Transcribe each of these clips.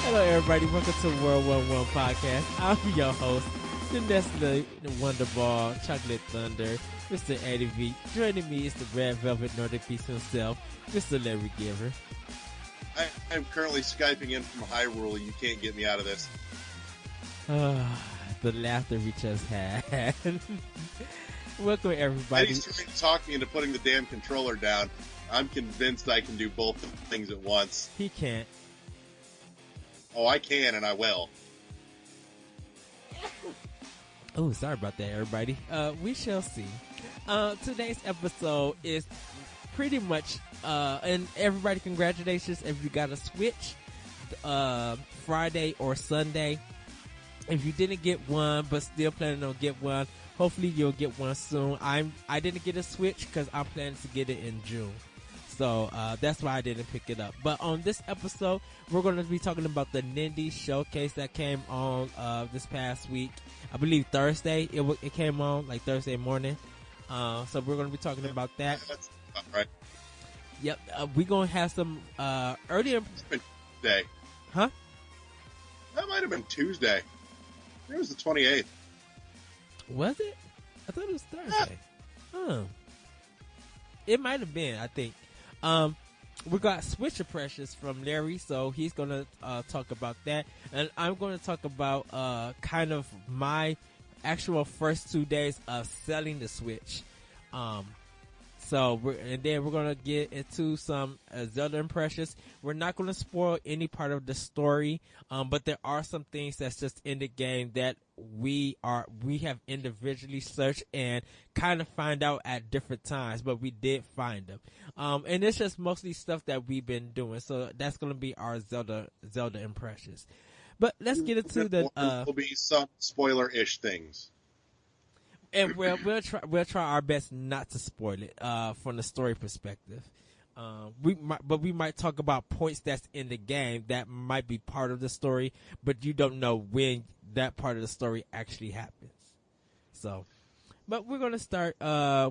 Hello, everybody. Welcome to World 1-1 Podcast. I'm your host, the Nestle Wonderball, Chocolate Thunder, Mr. Eddie V. Joining me is the Red Velvet Nordic Beast himself, Mr. Larry Giver. I'm currently Skyping in from Hyrule. You can't get me out of this. The laughter we just had. Welcome, everybody. Eddie's trying to talk me into putting the damn controller down. I'm convinced I can do both things at once. He can't. Oh, I can, and I will. Oh, sorry about that, everybody. We shall see. Today's episode is pretty much, and everybody, congratulations if you got a Switch Friday or Sunday. If you didn't get one, but still planning on get one, hopefully you'll get one soon. I didn't get a Switch because I'm planning to get it in June. So that's why I didn't pick it up. But on this episode, we're going to be talking about the Nindies showcase that came on this past week. I believe Thursday. It came on like Thursday morning. So we're going to be talking about that. That's right. Yep. We're going to have some earlier. It's been Tuesday. Huh? That might have been Tuesday. It was the 28th. Was it? I thought it was Thursday. Huh. It might have been, I think. We got Switch impressions from Larry, so he's going to talk about that. And I'm going to talk about kind of my actual first 2 days of selling the Switch. Then we're going to get into some Zelda impressions. We're not going to spoil any part of the story, but there are some things that's just in the game that we have individually searched and kind of find out at different times, but we did find them. And it's just mostly stuff that we've been doing. So that's going to be our Zelda impressions. But let's get into the. There'll be some spoiler-ish things. And we'll try our best not to spoil it from the story perspective. We might talk about points that's in the game that might be part of the story, but you don't know when that part of the story actually happens. So, but we're gonna start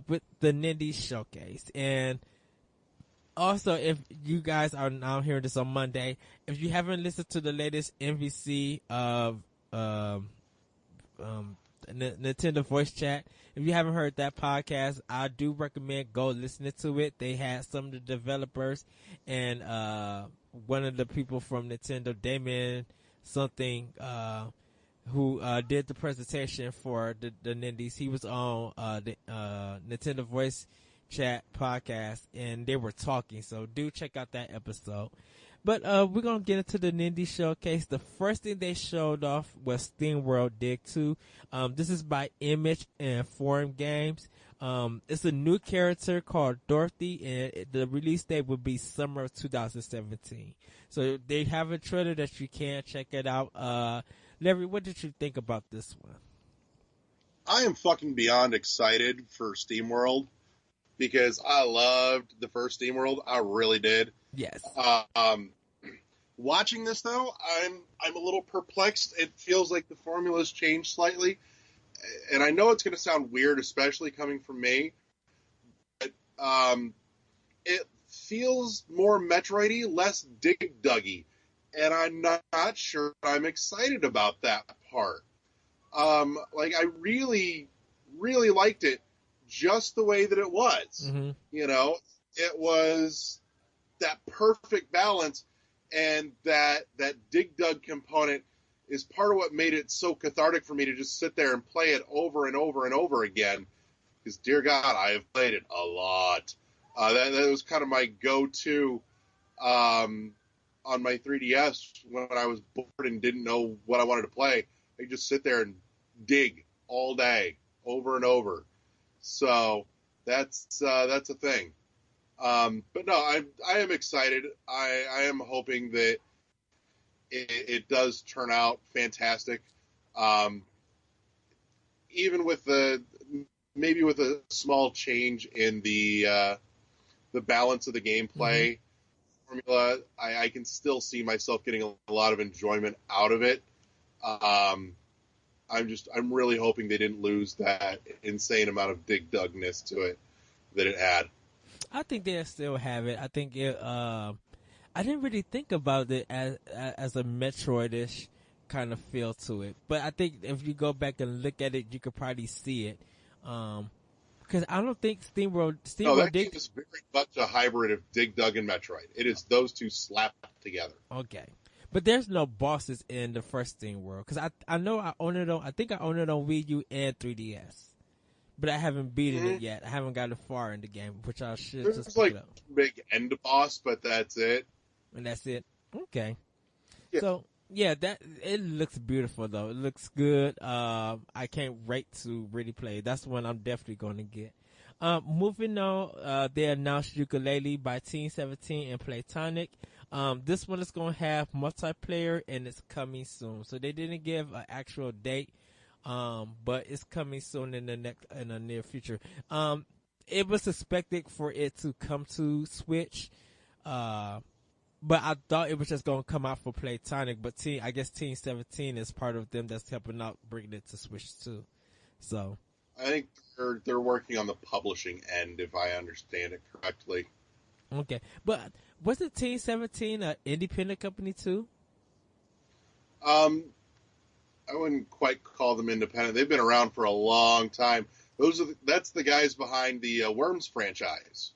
with the Nindies showcase. And also, if you guys are now hearing this on Monday, if you haven't listened to the latest MVC of Nintendo voice chat, if you haven't heard that podcast, I do recommend go listening to it. They had some of the developers and one of the people from Nintendo, Damien something, who did the presentation for the Nindies. He was on the Nintendo voice chat podcast, and they were talking, so do check out that episode. But we're going to get into the Nindies showcase. The first thing they showed off was SteamWorld Dig 2. This is by Image and Forum Games. It's a new character called Dorothy, and the release date will be summer of 2017. So they have a trailer that you can check it out. Larry, what did you think about this one? I am fucking beyond excited for SteamWorld because I loved the first SteamWorld. I really did. Yes. Watching this though, I'm a little perplexed. It feels like the formula's changed slightly, and I know it's going to sound weird, especially coming from me. But it feels more Metroid-y, less Dig Duggy, and I'm not sure I'm excited about that part. I really, really liked it just the way that it was. Mm-hmm. You know, it was that perfect balance, and that dig dug component is part of what made it so cathartic for me to just sit there and play it over and over and over again. Because, dear God, I have played it a lot. That was kind of my go-to on my 3DS when I was bored and didn't know what I wanted to play. I could just sit there and dig all day, over and over. So that's a thing. But no, I am excited. I am hoping that it does turn out fantastic. Even with maybe with a small change in the balance of the gameplay formula, I can still see myself getting a lot of enjoyment out of it. I'm really hoping they didn't lose that insane amount of dig dugness to it that it had. I think they'll still have it. I think it. I didn't really think about it as a Metroid-ish kind of feel to it, but I think if you go back and look at it, you could probably see it. Because I don't think No, SteamWorld that game did. is very much a hybrid of Dig Dug and Metroid. It is those two slapped together. Okay, but there's no bosses in the first SteamWorld because I know I own it on. I think I own it on Wii U and 3DS, but I haven't beaten it yet. I haven't gotten far in the game, which I should just There's pick like it up. big end boss, but that's it. And that's it. Okay. Yeah. So yeah, that it looks beautiful though. It looks good. I can't wait to really play. That's one I'm definitely going to get. Moving on, they announced Ukulele by Team 17 and Playtonic. This one is going to have multiplayer and it's coming soon. So they didn't give an actual date, but it's coming soon in the near future. It was expected for it to come to Switch. But I thought it was just going to come out for Playtonic, but I guess Team 17 is part of them that's helping out bringing it to Switch too. So I think they're working on the publishing end, if I understand it correctly. okay, but wasn't Team 17 an independent company too? I wouldn't quite call them independent. They've been around for a long time. That's the guys behind the Worms franchise.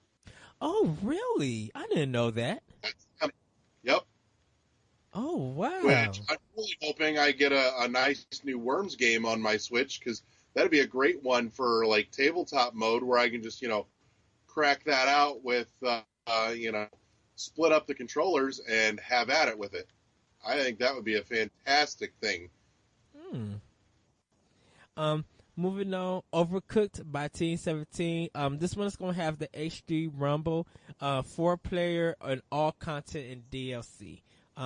Oh, really? I didn't know that. Yep. Oh, wow. Which I'm really hoping I get a nice new Worms game on my Switch, because that'd be a great one for like tabletop mode where I can just, crack that out with, split up the controllers and have at it with it. I think that would be a fantastic thing. Moving on, Overcooked by Team 17. This one's going to have the HD Rumble, 4-player, and all content in DLC.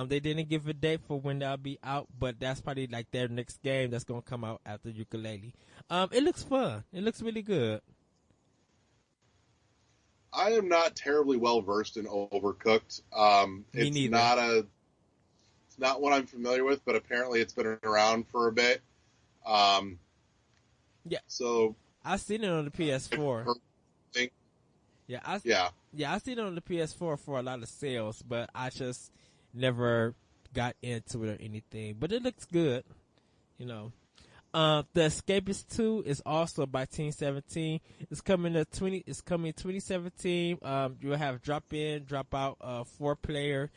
They didn't give a date for when that'll be out, but that's probably like their next game that's going to come out after Ukulele. It looks fun. It looks really good. I am not terribly well versed in Overcooked. Me neither. It's not what I'm familiar with, but apparently it's been around for a bit. Yeah. So I've seen it on the PS4. Yeah, I've seen it on the PS4 for a lot of sales, but I just never got into it or anything. But it looks good, The Escapist 2 is also by Team 17. It's coming 2017. You'll have drop in, drop out, 4-player,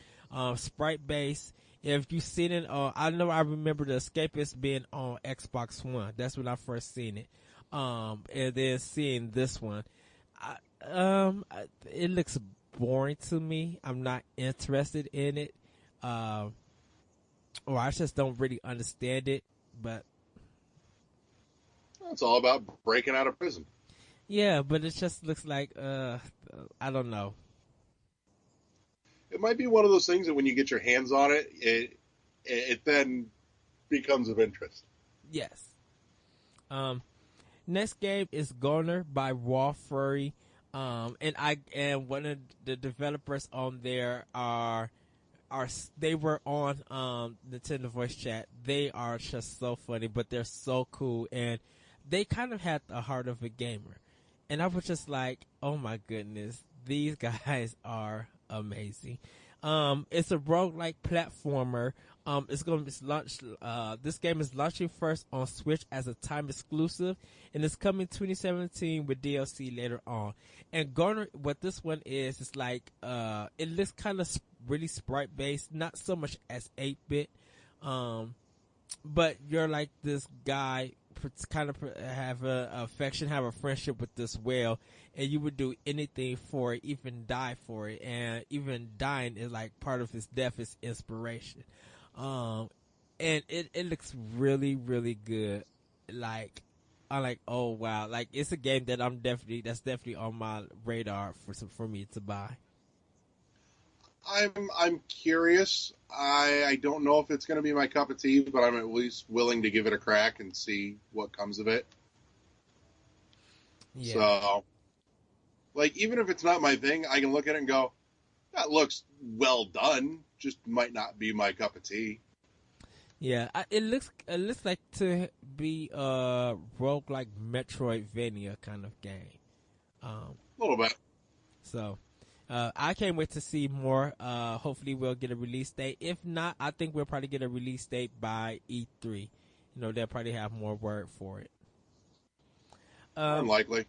sprite base. If you've seen it, I remember The Escapist being on Xbox One. That's when I first seen it. And then seeing this one, it looks boring to me. I'm not interested in it. Or I just don't really understand it, but it's all about breaking out of prison. Yeah, but it just looks like, I don't know. It might be one of those things that when you get your hands on it, it then becomes of interest. Yes. Next game is Goner by Raw Furry. And one of the developers on there they were on Nintendo Voice Chat. They are just so funny, but they're so cool, and they kind of had the heart of a gamer. And I was just like, oh my goodness, these guys are amazing. It's a roguelike platformer. It's going to be launched. This game is launching first on Switch as a time exclusive, and it's coming 2017 with DLC later on. And Garner, what this one is like, it looks kind of really sprite based, not so much as 8-bit. But you're like this guy, kind of have a affection, have a friendship with this whale, and you would do anything for it, even die for it, and even dying is like part of his death is inspiration. And it looks really, really good. Like, I'm like, oh wow, like it's a game that that's definitely on my radar for me to buy. I'm curious. I don't know if it's going to be my cup of tea, but I'm at least willing to give it a crack and see what comes of it. Yeah. So, like, even if it's not my thing, I can look at it and go, that looks well done. Just might not be my cup of tea. Yeah, it looks like to be a roguelike Metroidvania kind of game. A little bit. So, I can't wait to see more. Hopefully we'll get a release date. If not, I think we'll probably get a release date by E3. They'll probably have more word for it. Unlikely.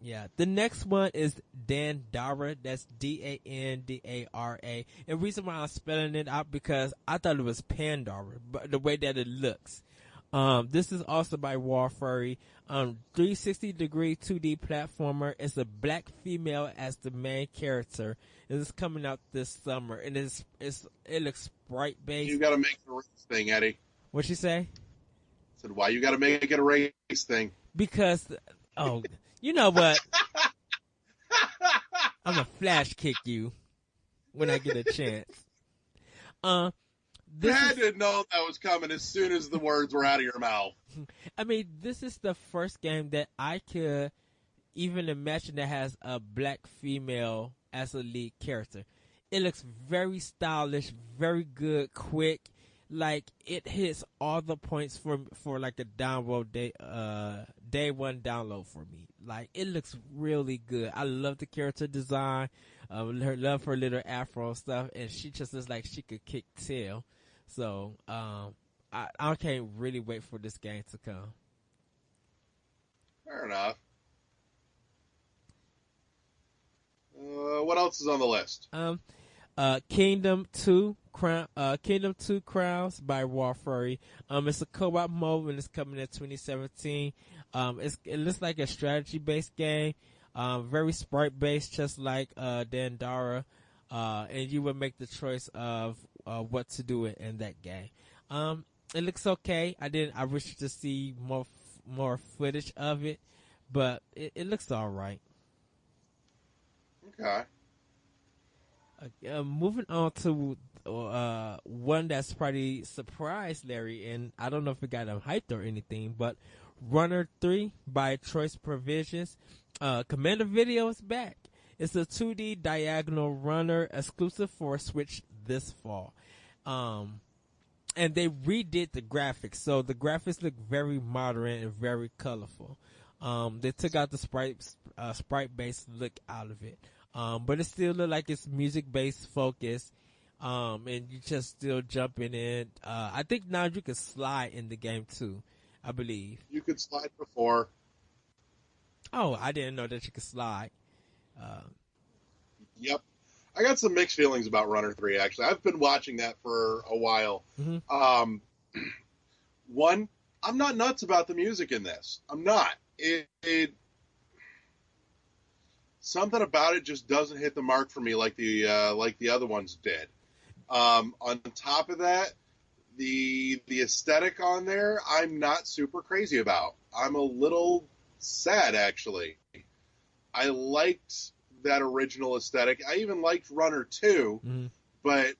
Yeah. The next one is Dandara. That's Dandara. And the reason why I'm spelling it out because I thought it was Pandora, but the way that it looks. This is also by Warfurry. 360-degree 2D platformer. It's a black female as the main character. It is coming out this summer, and it looks sprite based. You got to make it a race thing, Eddie. What'd you say? I said, why you got to make it a race thing? Because, you know what? I'm gonna flash kick you when I get a chance. I didn't know that was coming as soon as the words were out of your mouth. I mean, this is the first game that I could even imagine that has a black female as a lead character. It looks very stylish, very good, quick. Like, it hits all the points for like a download day one download for me. Like, it looks really good. I love the character design, her love for little afro stuff, and she just looks like she could kick tail. So, I can't really wait for this game to come. Fair enough. What else is on the list? Kingdom 2 Crowns by Warfurry. It's a co-op mode and it's coming in 2017. It looks like a strategy based game. Very sprite based, just like Dandara. And you would make the choice of what to do in that game. It looks okay. I wish to see more footage of it, but it looks all right. Okay. Moving on to one that's probably surprised Larry, and I don't know if it got him hyped or anything, but Runner 3 by Choice Provisions. Commander Video is back. It's a 2D diagonal runner exclusive for Switch this fall. And they redid the graphics, so the graphics look very modern and very colorful. They took out the sprite-based look out of it. But it still look like it's music-based focus. And you just still jumping in. I think now you can slide in the game too, I believe. You could slide before. Oh, I didn't know that you could slide. Yep. I got some mixed feelings about Runner 3, actually. I've been watching that for a while. Mm-hmm. One, I'm not nuts about the music in this. I'm not. Something about it just doesn't hit the mark for me like the other ones did. On top of that, the aesthetic on there, I'm not super crazy about. I'm a little sad, actually. I liked that original aesthetic. I even liked Runner 2, but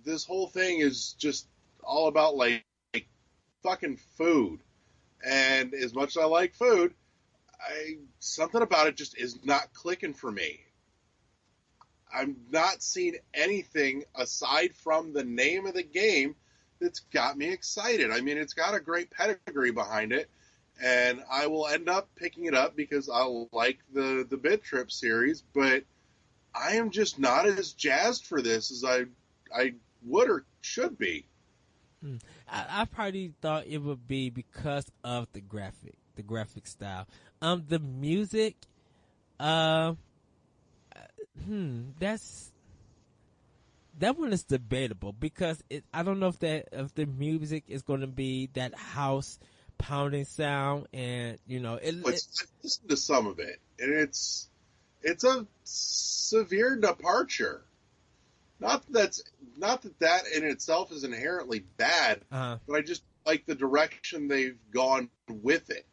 this whole thing is just all about like fucking food. And as much as I like food, something about it just is not clicking for me. I'm not seeing anything aside from the name of the game that's got me excited. I mean, it's got a great pedigree behind it, and I will end up picking it up because I like the Bit Trip series, but I am just not as jazzed for this as I would or should be. I probably thought it would be because of the graphic style. The music, that one is debatable because I don't know if the music is going to be that house pounding sound, and listen to some of it, and it's a severe departure. Not that in itself is inherently bad, but I just like the direction they've gone with it.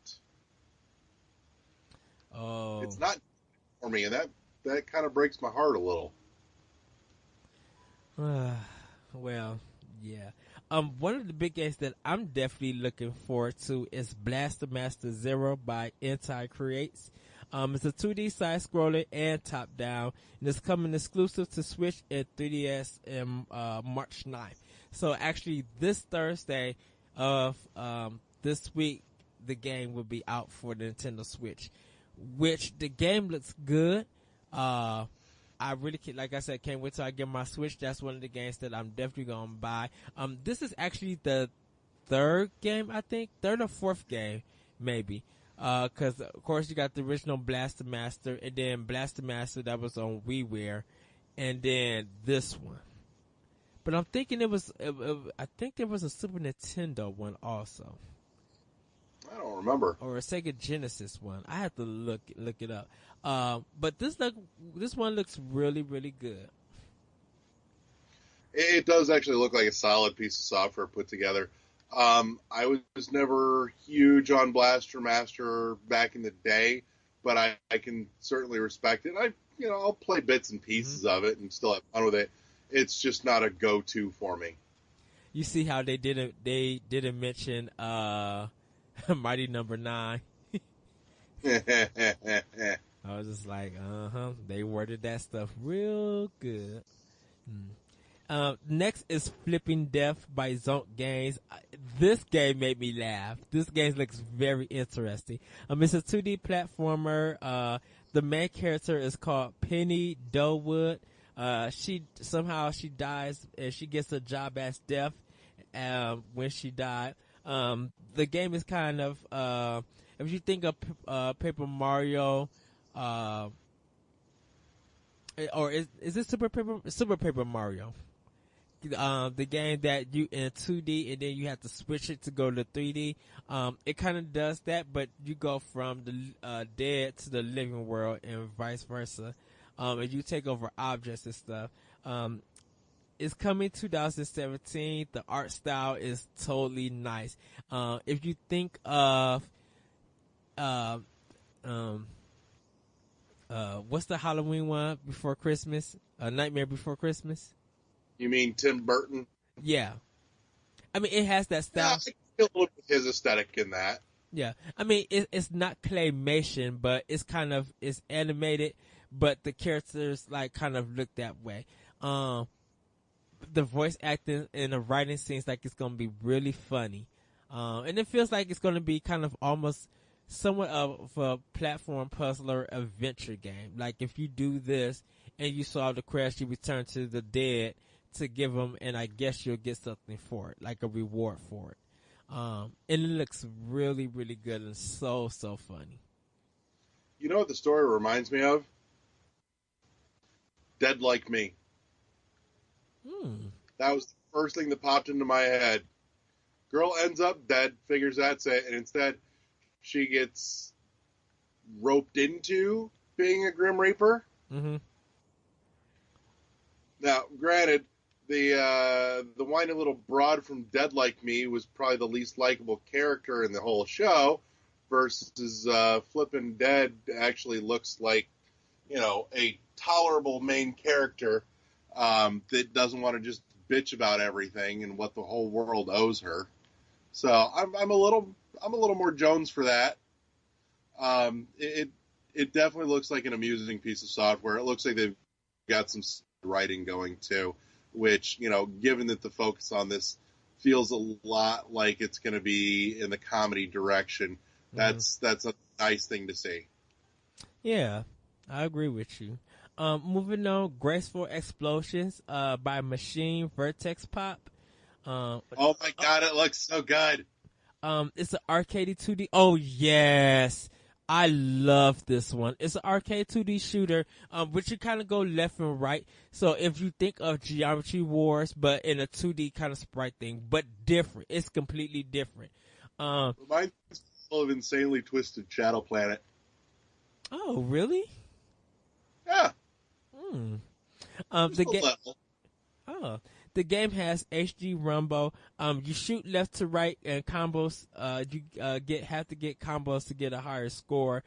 Oh, it's not for me, and that kind of breaks my heart a little. Well, yeah. One of the big games that I'm definitely looking forward to is Blaster Master Zero by Anti Creates. It's a 2D side-scroller and top-down, and it's coming exclusive to Switch and 3DS in March 9th. So actually, this Thursday of this week, the game will be out for the Nintendo Switch, which the game looks good. I I really like I said, can't wait till I get my Switch. That's one of the games that I'm definitely gonna buy. This is actually the third game, I think, third or fourth game, maybe. Cause of course you got the original Blaster Master, and then Blaster Master that was on WiiWare, and then this one. But I'm thinking I think there was a Super Nintendo one also. I don't remember. Or a Sega Genesis one. I have to look it up. But this one looks really, really good. It does actually look like a solid piece of software put together. I was never huge on Blaster Master back in the day, but I can certainly respect it. I'll play bits and pieces of it and still have fun with it. It's just not a go-to for me. You see how they didn't mention Mighty Number 9. I was just like, they worded that stuff real good. Next is Flipping Death by Zonk Games. This game made me laugh. This game looks very interesting. It's a 2D platformer. The main character is called Penny Dowood. She dies and she gets a job as deaf when she died. The game is kind of if you think of Paper Mario, or is it Super Paper Mario? The game that you in 2D and then you have to switch it to go to 3D. It kind of does that, but you go from the dead to the living world and vice versa. And you take over objects and stuff. It's coming 2017. The art style is totally nice. If you think of what's the Halloween one before Christmas? Nightmare Before Christmas. You mean Tim Burton? Yeah. It has that style. Yeah, I can feel a little bit his aesthetic in that. Yeah. It's not claymation, but it's animated, but the characters kind of look that way. The voice acting and the writing seems like it's going to be really funny. And it feels like it's going to be kind of almost somewhat of a platform puzzler adventure game. Like if you do this and you solve the quest, you return to the dead to give them, and I guess you'll get something for it, like a reward for it. And it looks really, really good and so funny. You know what the story reminds me of? Dead Like Me. That was the first thing that popped into my head. Girl ends up dead, figures that's it, and instead she gets roped into being a Grim Reaper. Mm-hmm. Now, granted, the whiny little broad from Dead Like Me was probably the least likable character in the whole show, versus Flippin' Dead actually looks like, a tolerable main character that doesn't want to just bitch about everything and what the whole world owes her. So I'm a little more Jones for that. It definitely looks like an amusing piece of software. It looks like they've got some writing going too, which, given that the focus on this feels a lot like it's going to be in the comedy direction, that's a nice thing to see. Yeah, I agree with you. Moving on, Graceful Explosions by Machine Vertex Pop. Oh my god, it looks so good. It's an arcade 2D. Oh yes, I love this one. It's an arcade 2D shooter, which you kind of go left and right. So if you think of Geometry Wars, but in a 2D kind of sprite thing, but different. It's completely different. Reminds me of Insanely Twisted Shadow Planet. Oh really? Yeah. The game has HD Rumble. You shoot left to right and combos. You have to get combos to get a higher score.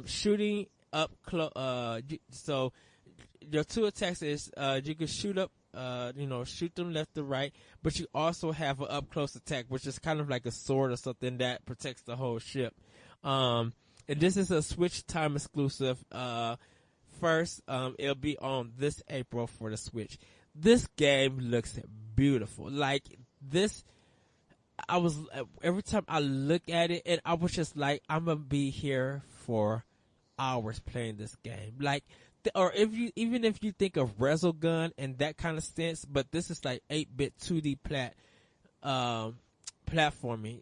Shooting up close. So your two attacks is you can shoot up. Shoot them left to right, but you also have an up close attack, which is kind of like a sword or something that protects the whole ship. And this is a Switch time exclusive. First, it'll be on this April for the Switch. This game looks beautiful. Like this, every time I look at it, and I was just like, I'm gonna be here for hours playing this game. Like or if you even if you think of Resogun and that kind of sense, but this is like 8-bit 2D platforming.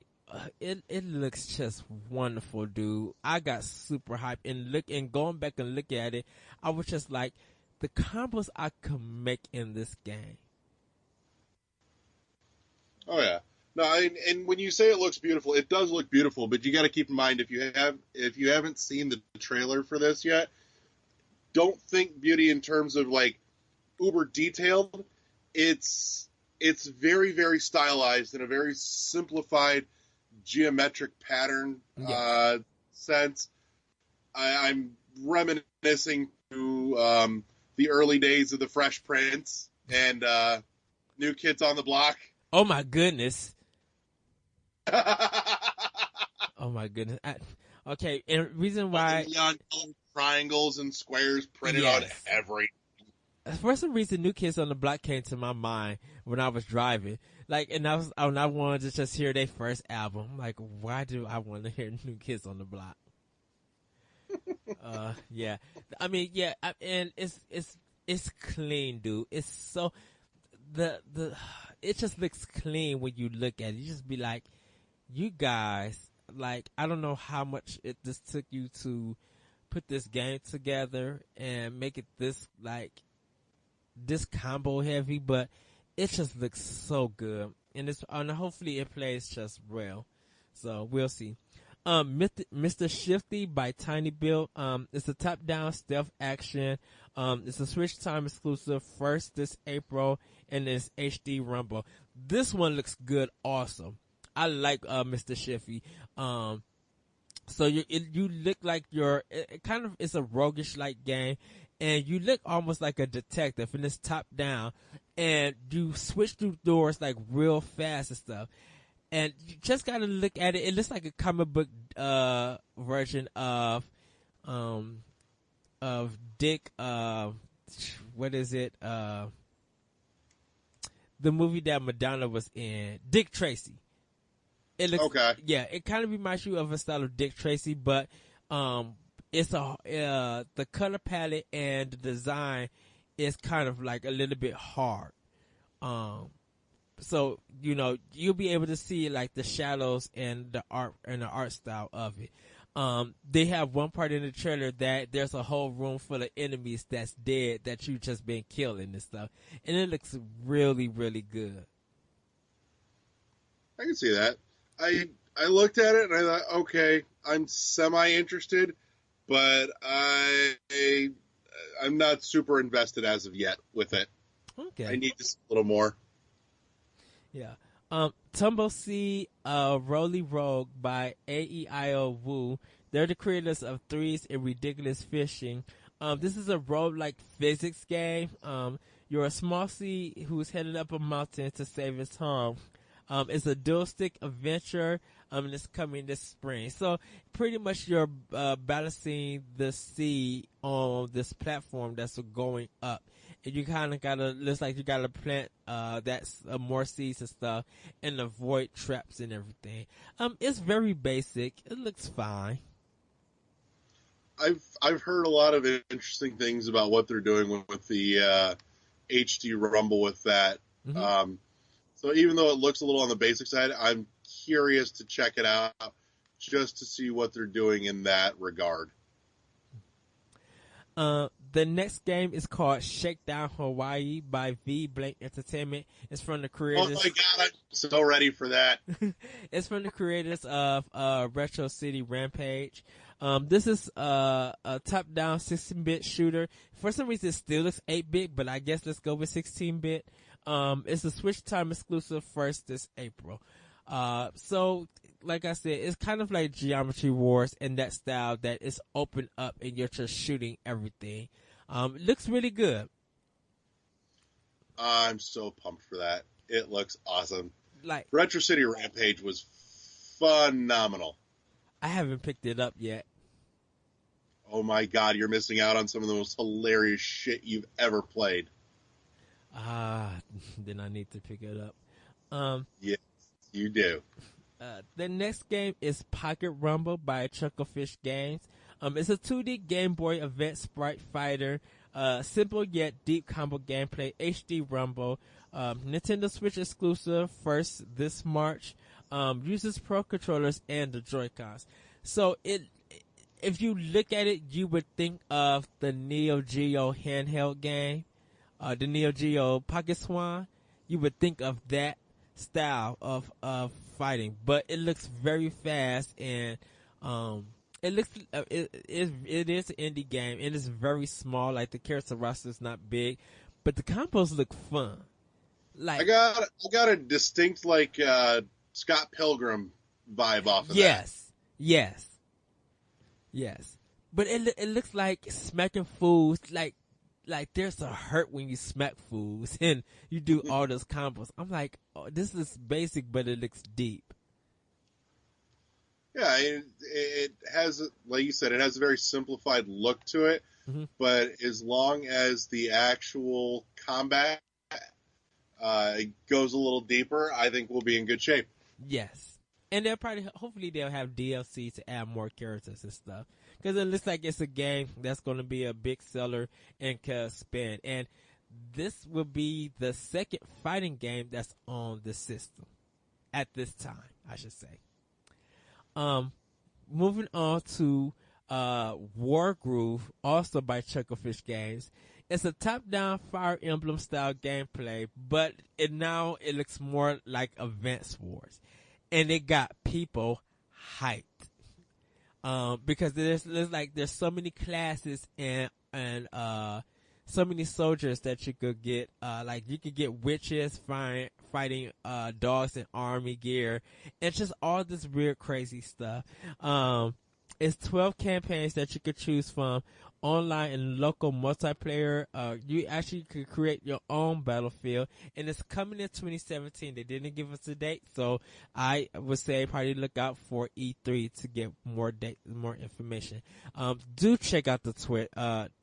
It looks just wonderful, dude. I got super hyped and going back and look at it, I was just like, the combos I could make in this game. Oh yeah. No, and when you say it looks beautiful, it does look beautiful. But you got to keep in mind, if you haven't seen the trailer for this yet, don't think beauty in terms of like uber detailed. It's very, very stylized in a very simplified geometric pattern sense. I'm reminiscing to the early days of the Fresh Prince and New Kids on the Block. Oh my goodness. Oh my goodness. Okay, and reason why neon triangles and squares printed on every. For some reason, New Kids on the Block came to my mind when I was driving. Like, and I wanted to just hear their first album. I'm like, why do I want to hear New Kids on the Block? Yeah. I mean, yeah, and it's clean, dude. It's so it just looks clean when you look at it. You just be like, you guys, like, I don't know how much this took you to put this game together and make it this combo heavy, but it just looks so good, and hopefully it plays just well. So we'll see. Mr. Shifty by Tiny Build. It's a top-down stealth action. It's a Switch Time exclusive, first this April, and it's HD Rumble. This one looks good, awesome. I like Mr. Shifty. So you look like it's a roguish like game, and you look almost like a detective, and it's top down, and you switch through doors like real fast and stuff. And you just gotta look at it. It looks like a comic book version of Dick. What is it? The movie that Madonna was in, Dick Tracy. It looks okay. Yeah, it kind of reminds you of a style of Dick Tracy, but it's the color palette and the design is kind of like a little bit hard. So you'll be able to see like the shadows and the art style of it. They have one part in the trailer that there's a whole room full of enemies that's dead that you just been killing and stuff, and it looks really, really good. I can see that. I looked at it and I thought, okay, I'm semi-interested, but I'm not super invested as of yet with it. Okay. I need just a little more. Yeah. Tumble Sea Roly Rogue by AEIO Wu. They're the creators of Threes and Ridiculous Fishing. This is a roguelike physics game. You're a small sea who's headed up a mountain to save his home. It's a dual stick adventure, and it's coming this spring. So pretty much you're balancing the sea on this platform that's going up. And you kind of looks like you gotta plant that's more seeds and stuff and avoid traps and everything. It's very basic. It looks fine. I've heard a lot of interesting things about what they're doing with the HD Rumble with that. Mm-hmm. So even though it looks a little on the basic side, I'm curious to check it out just to see what they're doing in that regard. The next game is called Shakedown Hawaii by V Blank Entertainment. It's from the creators. Oh my god, I'm so ready for that. It's from the creators of Retro City Rampage. This is a top-down 16-bit shooter. For some reason, it still looks 8-bit, but I guess let's go with 16-bit. It's a Switch Time exclusive, first this April. So, like I said, it's kind of like Geometry Wars in that style that is open up and you're just shooting everything. It looks really good. I'm so pumped for that. It looks awesome. Like Retro City Rampage was phenomenal. I haven't picked it up yet. Oh my god, you're missing out on some of the most hilarious shit you've ever played. Then I need to pick it up. Yes, you do. The next game is Pocket Rumble by Chucklefish Games. It's a 2D Game Boy Advance sprite fighter. Simple yet deep combo gameplay, HD rumble. Nintendo Switch exclusive first this March. Uses Pro controllers and the Joy-Cons. So if you look at it, you would think of the Neo Geo handheld game, the Neo Geo Pocket Swan. You would think of that style of fighting, but it looks very fast and it looks it is an indie game and it's very small. Like the character roster is not big, but the combos look fun. Like I got a distinct Scott Pilgrim vibe off of yes, but it looks like smacking fools. Like there's a hurt when you smack fools and you do all those combos. I'm like, oh, this is basic, but it looks deep. Yeah, it has, like you said, it has a very simplified look to it, but as long as the actual combat goes a little deeper, I think we'll be in good shape. Yes. And hopefully they'll have DLC to add more characters and stuff. Because it looks like it's a game that's going to be a big seller and can spend. And this will be the second fighting game that's on the system. At this time, I should say. Moving on to War Groove, also by Chucklefish Games. It's a top-down Fire Emblem style gameplay, but it looks more like Advance Wars, and it got people hyped because there's so many classes and so many soldiers that you could get. Like you could get witches fighting dogs in army gear, and just all this weird crazy stuff. It's 12 campaigns that you could choose from, online and local multiplayer. You actually could create your own battlefield, and it's coming in 2017. They didn't give us a date, so I would say probably look out for E3 to get more information. Do check out the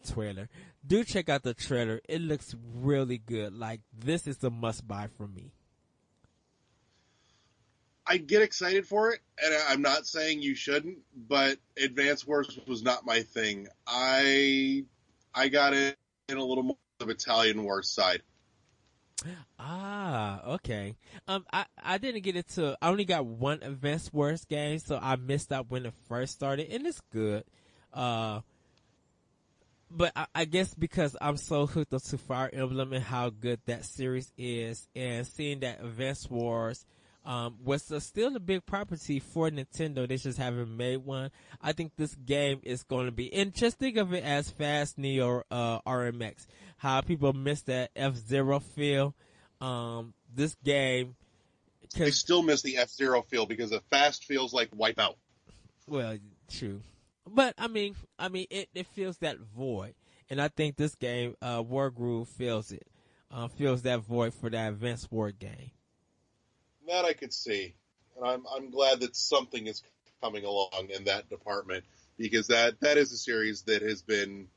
trailer. Do check out the trailer. It looks really good. Like, this is a must buy for me. I get excited for it, and I'm not saying you shouldn't, but Advance Wars was not my thing. I got in a little more of Italian Wars side. Ah, okay. I didn't get into. I only got one Advance Wars game, so I missed out when it first started, and it's good. But I guess because I'm so hooked up to Fire Emblem and how good that series is, and seeing that Advance Wars was still a big property for Nintendo. They just haven't made one. I think this game is going to be, and just think of it as Fast Neo RMX. How people miss that F-Zero feel. This game, I still miss the F-Zero feel because the Fast feels like Wipeout. Well, true, but I mean, it feels that void, and I think this game, War Groove, feels it. Feels that void for that Advanced War game. That I could see, and I'm glad that something is coming along in that department, because that is a series that has been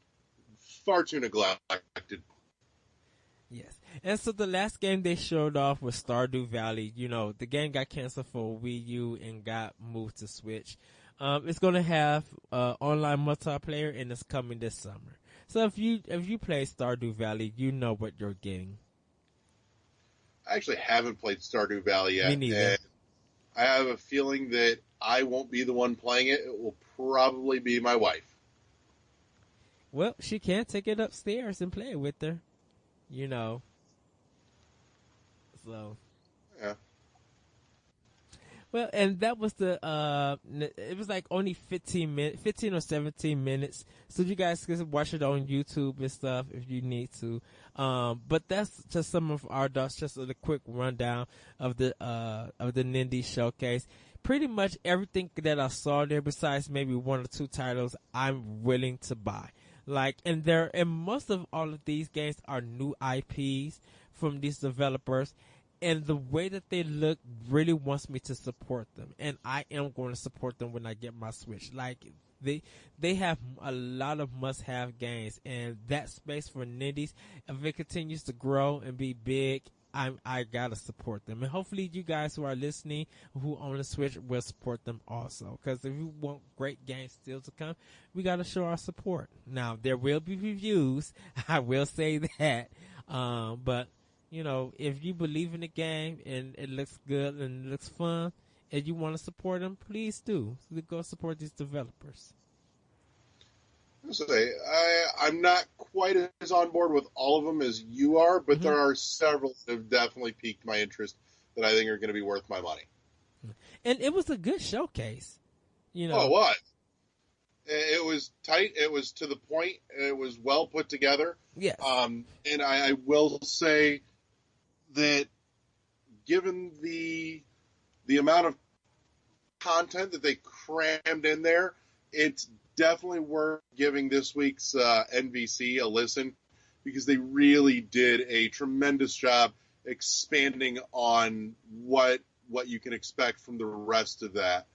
far too neglected. Yes, and so the last game they showed off was Stardew Valley. You know, the game got canceled for Wii U and got moved to Switch. It's going to have online multiplayer, and it's coming this summer. So if you play Stardew Valley, you know what you're getting. I actually haven't played Stardew Valley yet. Me neither. And I have a feeling that I won't be the one playing it. It will probably be my wife. Well, she can take it upstairs and play it with her. You know. So. Yeah. Well, and that was it was like only 15 or 17 minutes. So you guys can watch it on YouTube and stuff if you need to. But that's just some of our thoughts, just a quick rundown of the Nindies showcase. Pretty much everything that I saw there, besides maybe one or two titles, I'm willing to buy. Like, and most of all of these games are new IPs from these developers. And the way that they look really wants me to support them. And I am going to support them when I get my Switch. Like, they have a lot of must-have games. And that space for Nindies, if it continues to grow and be big, I gotta support them, and hopefully you guys who are listening who own the Switch will support them also. Because if you want great games still to come, we gotta show our support. Now there will be reviews, I will say that, but you know, if you believe in the game and it looks good and it looks fun, and you want to support them, please do. Go support these developers. I'm not quite as on board with all of them as you are, but Mm-hmm. there are several that have definitely piqued my interest that I think are going to be worth my money. And it was a good showcase. You know. Oh, what? It was tight. It was to the point. It was well put together. Yes. And I will say that given the amount of content that they crammed in there, it's definitely worth giving this week's NVC a listen, because they really did a tremendous job expanding on what you can expect from the rest of that.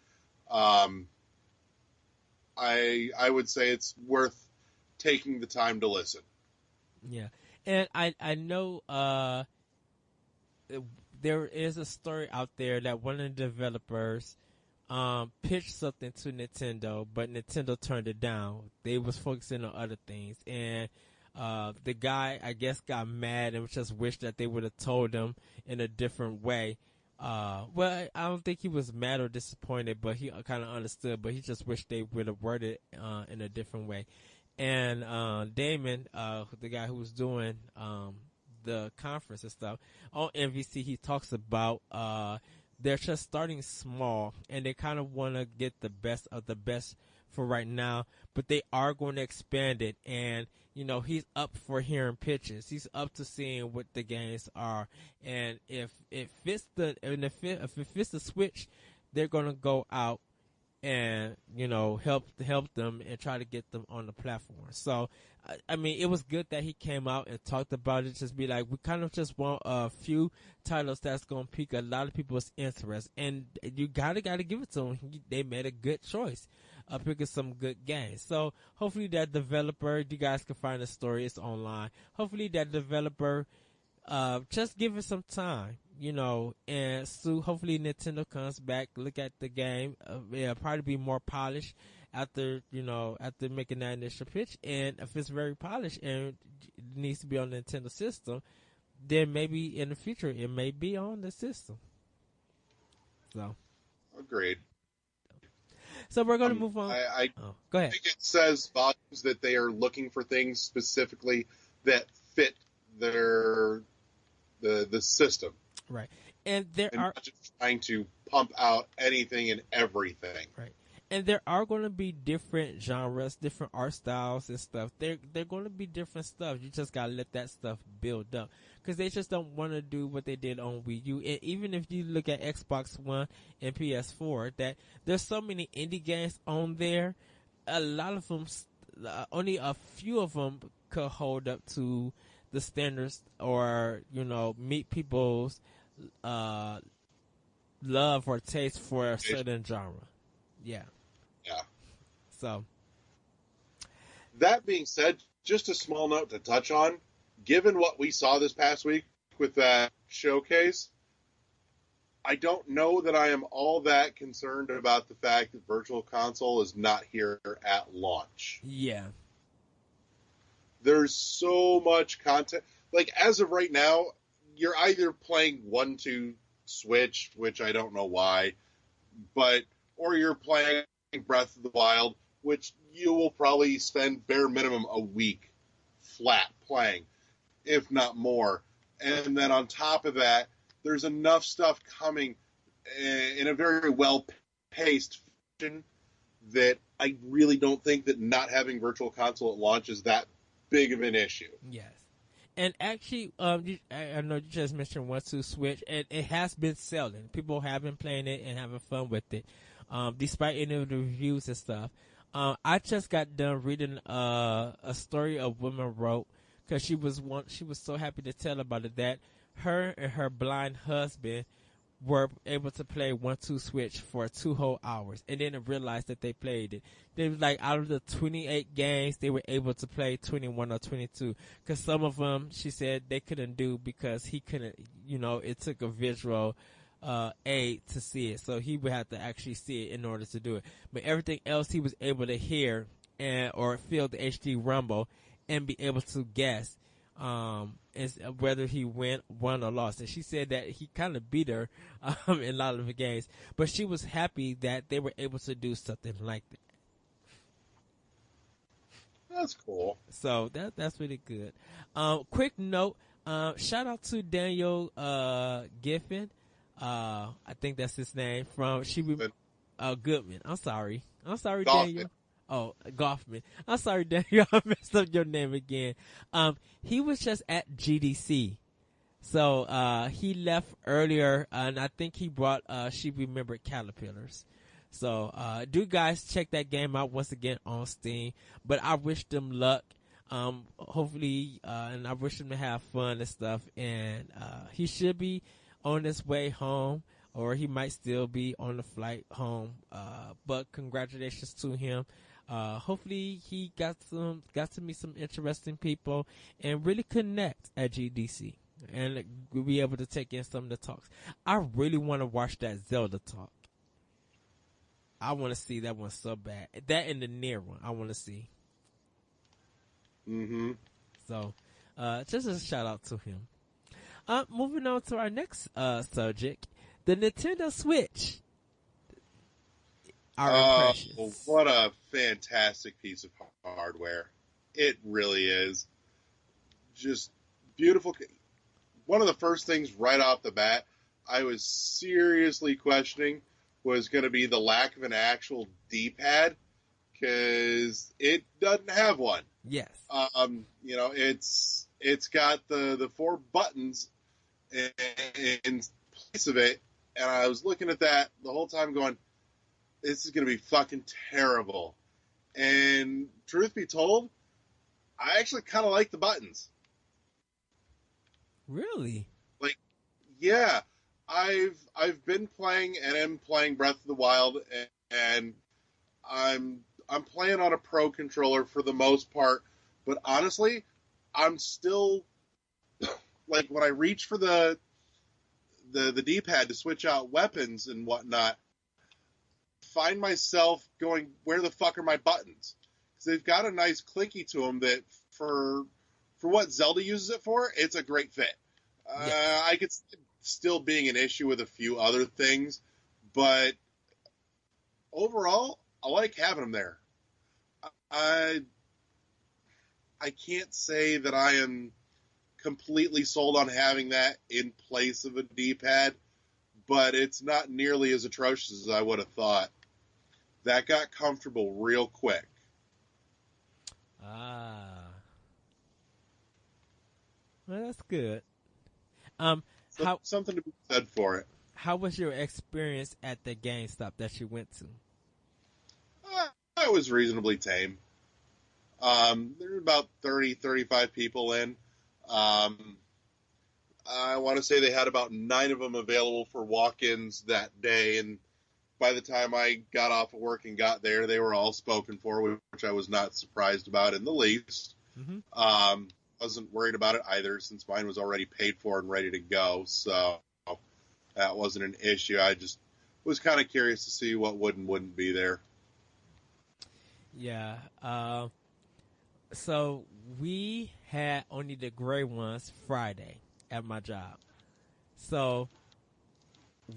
I would say it's worth taking the time to listen. Yeah, and I know there is a story out there that one of the developers pitched something to Nintendo, but Nintendo turned it down. They was focusing on other things, and the guy, I guess, got mad and just wished that they would have told him in a different way. Well, I don't think he was mad or disappointed, but he kind of understood, but he just wished they would have worded it in a different way. And Damon, the guy who was doing the conference and stuff, on NVC, he talks about they're just starting small, and they kind of want to get the best of the best for right now, but they are going to expand it. And you know, he's up for hearing pitches. He's up to seeing what the games are, and if it fits if it fits the Switch, they're going to go out and, you know, help them and try to get them on the platform. So, I mean, it was good that he came out and talked about it. Just be like, we kind of just want a few titles that's going to pique a lot of people's interest, and you gotta give it to them. They made a good choice, picking some good games. So hopefully that developer, you guys can find the story. It's online. Hopefully that developer, just give it some time. You know, and so hopefully Nintendo comes back, look at the game. It'll probably be more polished after making that initial pitch. And if it's very polished and it needs to be on the Nintendo system, then maybe in the future it may be on the system. So, agreed. So we're going to move on. Go ahead. I think it says volumes that they are looking for things specifically that fit the system. Right. And not just trying to pump out anything and everything. Right. And there are going to be different genres, different art styles and stuff. They're going to be different stuff. You just got to let that stuff build up, because they just don't want to do what they did on Wii U. And even if you look at Xbox One and PS4, that there's so many indie games on there. A lot of them, only a few of them could hold up to the standards, or, you know, meet people's love or taste for a certain genre. Yeah. So, that being said, just a small note to touch on, given what we saw this past week with that showcase, I don't know that I am all that concerned about the fact that Virtual Console is not here at launch. Yeah. There's so much content. Like, as of right now, you're either playing 1-2 Switch, which I don't know why, or you're playing Breath of the Wild, which you will probably spend bare minimum a week flat playing, if not more. And then on top of that, there's enough stuff coming in a very well-paced fashion that I really don't think that not having Virtual Console at launch is that big of an issue. Yes. And actually, I know you just mentioned 1-2 Switch, and it has been selling. People have been playing it and having fun with it, despite any of the reviews and stuff. I just got done reading a story a woman wrote, because she was so happy to tell about it, that her and her blind husband were able to play 1-2 switch for 2 whole hours, and then realized that they played it. They was like, out of the 28 games, they were able to play 21 or 22. Because some of them, she said, they couldn't do because he couldn't, it took a visual aid to see it. So he would have to actually see it in order to do it. But everything else he was able to hear or feel the HD rumble and be able to guess is whether he won or lost. And she said that he kind of beat her in a lot of the games, but she was happy that they were able to do something like that. That's cool. So that's really good. Quick note, shout out to Daniel Giffen. I think that's his name from Goodman. I'm sorry, Goffman. Daniel. Oh, Goffman. I'm sorry, Daniel. I messed up your name again. He was just at GDC. So, he left earlier, and I think he brought, She Remembered Caterpillars. So, do guys check that game out once again on Steam. But I wish them luck. Hopefully, and I wish him to have fun and stuff. And, he should be on his way home, or he might still be on the flight home. But congratulations to him. Hopefully he got to meet some interesting people and really connect at GDC, and we'll be able to take in some of the talks. I really want to watch that Zelda talk. I want to see that one so bad. That and the near one, I want to see. Mm-hmm. So, just a shout out to him. Moving on to our next subject, the Nintendo Switch. What a fantastic piece of hardware. It really is. Just beautiful. One of the first things right off the bat I was seriously questioning was going to be the lack of an actual D-pad, because it doesn't have one. Yes. It's got the 4 buttons in place of it, and I was looking at that the whole time going, this is going to be fucking terrible. And truth be told, I actually kind of like the buttons. Really? Like, yeah, I've been playing and am playing Breath of the Wild, and I'm playing on a Pro controller for the most part. But honestly, I'm still like, when I reach for the D-pad to switch out weapons and whatnot, find myself going, where the fuck are my buttons? Because they've got a nice clicky to them that for what Zelda uses it for, it's a great fit. Yes. I could still being an issue with a few other things, but overall, I like having them there. I can't say that I am completely sold on having that in place of a D-pad, but it's not nearly as atrocious as I would have thought. That got comfortable real quick. Well, that's good. Something to be said for it. How was your experience at the GameStop that you went to? It was reasonably tame. There were about 30, 35 people in. I want to say they had about 9 of them available for walk-ins that day, and by the time I got off of work and got there, they were all spoken for, which I was not surprised about in the least. Mm-hmm. Wasn't worried about it either, since mine was already paid for and ready to go, so that wasn't an issue. I just was kind of curious to see what would and wouldn't be there. Yeah. So we had only the gray ones Friday at my job. So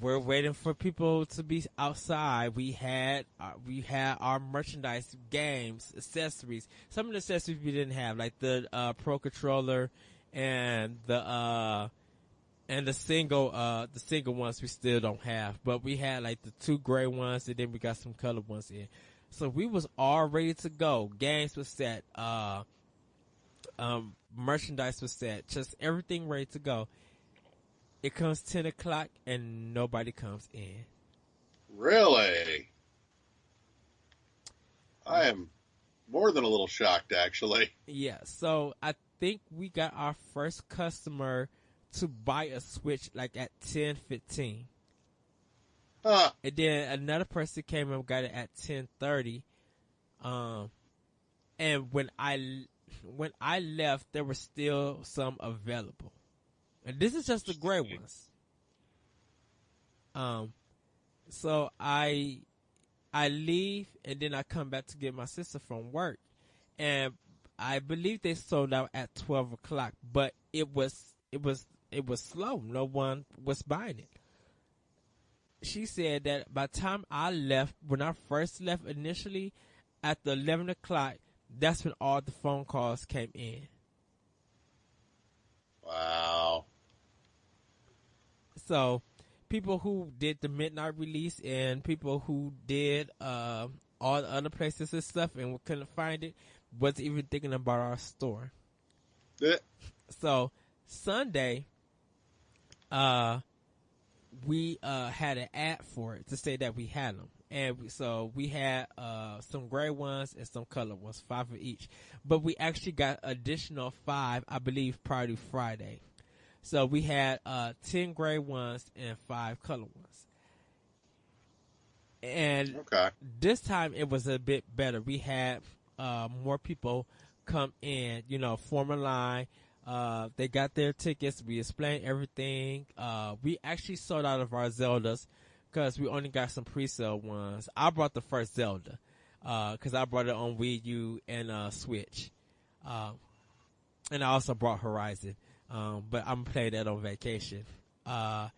we're waiting for people to be outside. We had our merchandise, games, accessories. Some of the accessories we didn't have, like the Pro controller and the single ones we still don't have. But we had like the 2 gray ones, and then we got some colored ones in. So we was all ready to go. Games was set. Merchandise was set. Just everything ready to go. It comes 10 o'clock and nobody comes in. Really? I am more than a little shocked, actually. Yeah, so I think we got our first customer to buy a Switch like at 10:15. Huh. And then another person came and got it at 10:30. And when I left, there were still some available. And this is just the gray ones. So I leave and then I come back to get my sister from work, and I believe they sold out at 12 o'clock. But it was slow. No one was buying it. She said that by the time I left, when I first left initially, at the 11 o'clock, that's when all the phone calls came in. Wow. So, people who did the midnight release and people who did all the other places and stuff and couldn't find it wasn't even thinking about our store. Yeah. So, Sunday, we had an ad for it to say that we had them. And so we had some gray ones and some color ones, 5 of each. But we actually got additional 5, I believe, prior to Friday. So we had 10 gray ones and 5 color ones. And this time it was a bit better. We had more people come in, form a line. They got their tickets. We explained everything. We actually sold out of our Zeldas because we only got some pre-sale ones. I brought the first Zelda because I brought it on Wii U and Switch. And I also brought Horizon. But I'm playing that on vacation. Also,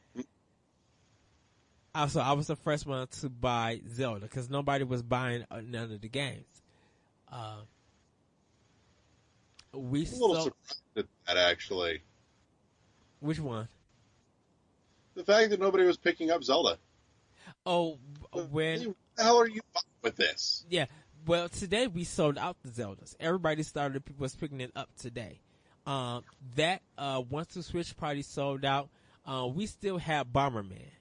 I was the first one to buy Zelda because nobody was buying none of the games. We I'm a little surprised at that, actually. Which one? The fact that nobody was picking up Zelda. Oh, when... What the hell are you with this? Yeah, well, today we sold out the Zeldas. Everybody was picking it up today. Once the Switch party sold out, we still have Bomberman.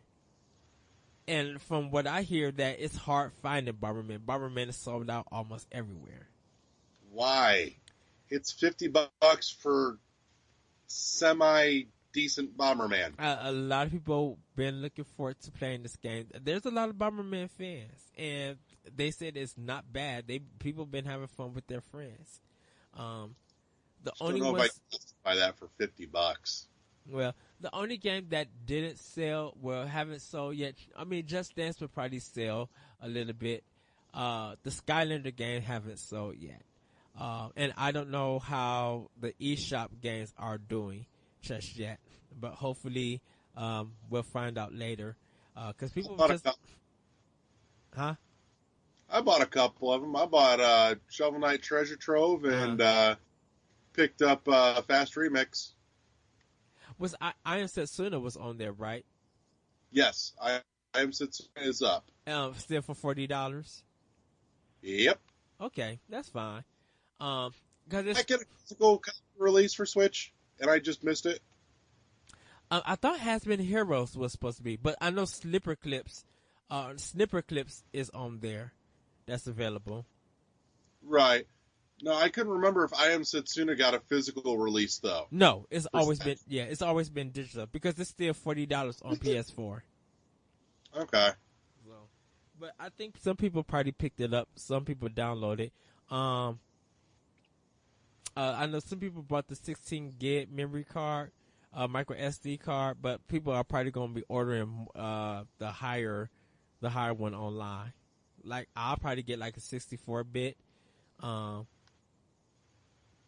And from what I hear, that it's hard finding Bomberman. Bomberman is sold out almost everywhere. Why? It's $50 for semi-decent Bomberman. A lot of people been looking forward to playing this game. There's a lot of Bomberman fans, and they said it's not bad. People been having fun with their friends. The only don't know if I can justify that for $50. Well, the only game that didn't sell, haven't sold yet. I mean, Just Dance will probably sell a little bit. The Skylander game haven't sold yet. And I don't know how the eShop games are doing just yet, but hopefully, we'll find out later. Cause people just, huh? I bought a couple of them. I bought, Shovel Knight Treasure Trove and, picked up, Fast Remix. Was I Am Setsuna was on there, right? Yes, I Am Setsuna is up. Still for $40? Yep. Okay, that's fine. Cause I get a physical release for Switch, and I just missed it. I thought Has Been Heroes was supposed to be, but I know Snipper Clips is on there. That's available. Right. No, I couldn't remember if I Am Setsuna got a physical release though. No, it's always been digital because it's still $40 on PS4. Okay. So, but I think some people probably picked it up. Some people downloaded. I know some people bought the 16 gig memory card, micro SD card, but people are probably going to be ordering the higher one online. Like I'll probably get like a 64-bit.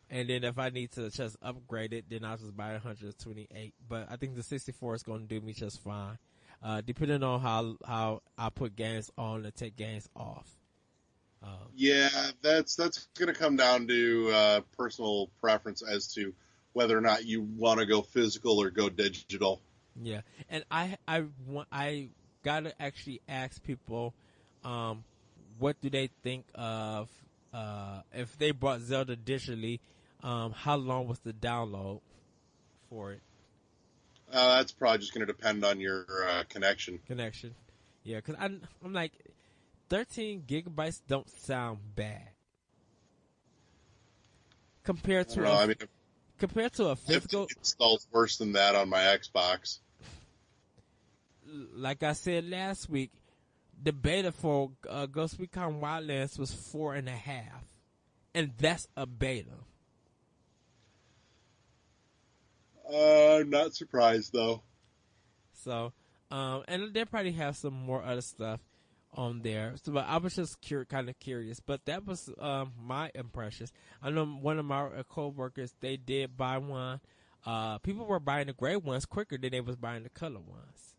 And then if I need to just upgrade it, then I'll just buy 128. But I think the 64 is going to do me just fine. Depending on how I put games on and take games off. Yeah, that's going to come down to personal preference as to whether or not you want to go physical or go digital. Yeah, and I gotta actually ask people, what do they think of if they bought Zelda digitally? How long was the download for it? That's probably just going to depend on your connection. Yeah, because I'm like, 13 gigabytes don't sound bad compared to a physical. It installs worse than that on my Xbox. like I said last week, the beta for Ghost Recon Wildlands was 4.5, and that's a beta. I'm not surprised though. So, and they probably have some more other stuff on there. So, but I was just kind of curious. But that was my impressions. I know one of my co-workers, they did buy one. People were buying the gray ones quicker than they was buying the color ones.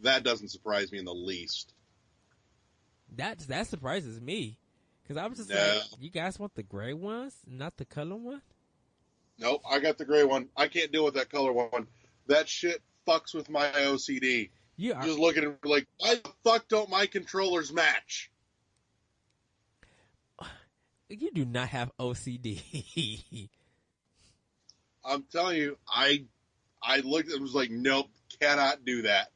That doesn't surprise me in the least. That surprises me, because I was just No. like, you guys want the gray ones, not the color one? Nope, I got the gray one. I can't deal with that color one. That shit fucks with my OCD. You are, Just looking at it like, why the fuck don't my controllers match? you do not have OCD. I'm telling you, I looked at it and was like, nope, cannot do that.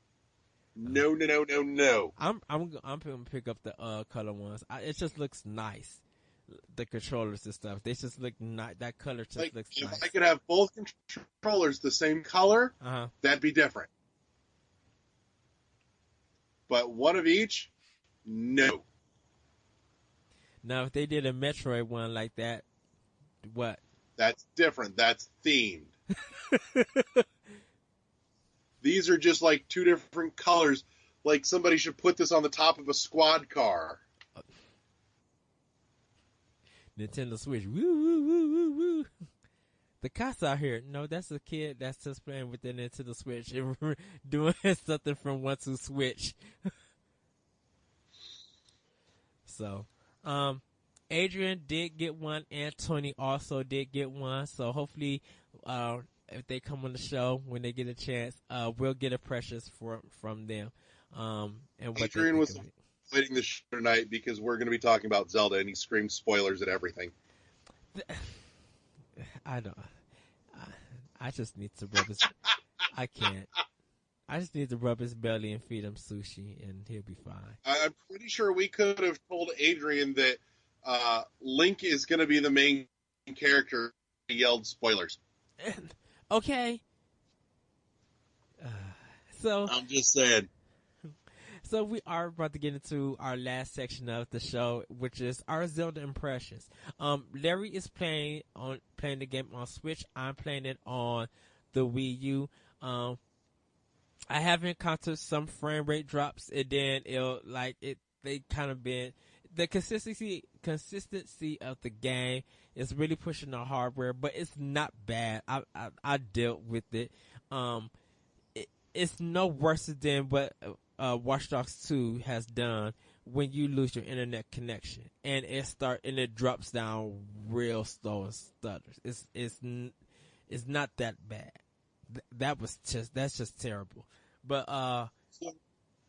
No. I'm gonna pick up the color ones. It just looks nice. The controllers and stuff, they just look nice. That color just Like, looks if nice. I could have both controllers the same color, that'd be different. But one of each, no. Now, if they did a Metroid one like that, what? That's different. That's themed. These are just like two different colors. Like somebody should put this on the top of a squad car. Nintendo Switch. Woo, woo, woo, woo, woo. The cops out here. No, that's a kid that's just playing with the Nintendo Switch and doing something from 1-2 Switch. So, Adrian did get one, and Tony also did get one. So hopefully, if they come on the show when they get a chance, we'll get impressions from them. And what Adrian was waiting the show tonight because we're going to be talking about Zelda, and he screamed spoilers at everything. I don't. I just need to rub his. I can't. I just need to rub his belly and feed him sushi, and he'll be fine. I'm pretty sure we could have told Adrian that Link is going to be the main character. He yelled spoilers. Okay. So I'm just saying. So we are about to get into our last section of the show, which is our Zelda impressions. Larry is playing the game on Switch. I'm playing it on the Wii U. I have encountered some frame rate drops, and then they kind of been the consistency of the game is really pushing the hardware, but it's not bad. I dealt with it. It's no worse than what Watch Dogs 2 has done when you lose your internet connection and it drops down real slow and stutters. It's not that bad. That's just terrible. But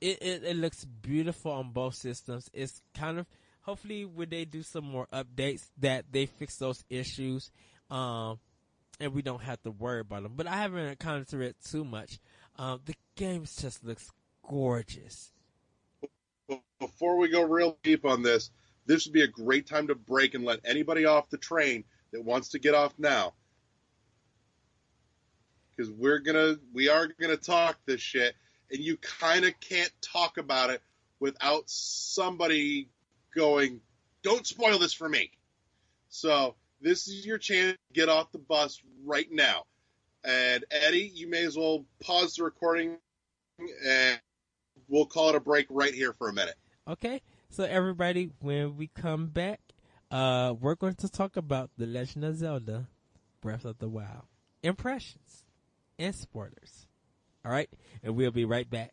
it looks beautiful on both systems. It's kind of, hopefully when they do some more updates that they fix those issues, and we don't have to worry about them. But I haven't encountered it too much. The game just looks gorgeous. Before we go real deep on this would be a great time to break and let anybody off the train that wants to get off now. Because we are gonna talk this shit, and you kind of can't talk about it without somebody going, "Don't spoil this for me." So this is your chance to get off the bus right now. And Eddie, you may as well pause the recording, and we'll call it a break right here for a minute. Okay, so everybody, when we come back, we're going to talk about The Legend of Zelda: Breath of the Wild impressions and spoilers. All right, and we'll be right back.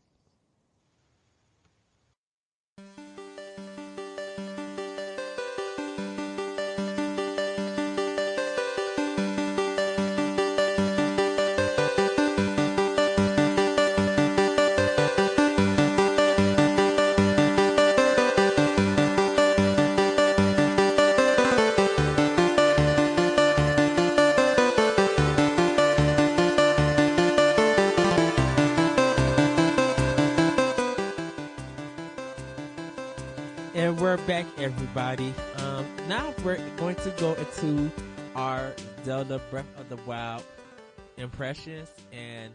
And we're back, everybody. Now we're going to go into our Zelda Breath of the Wild impressions and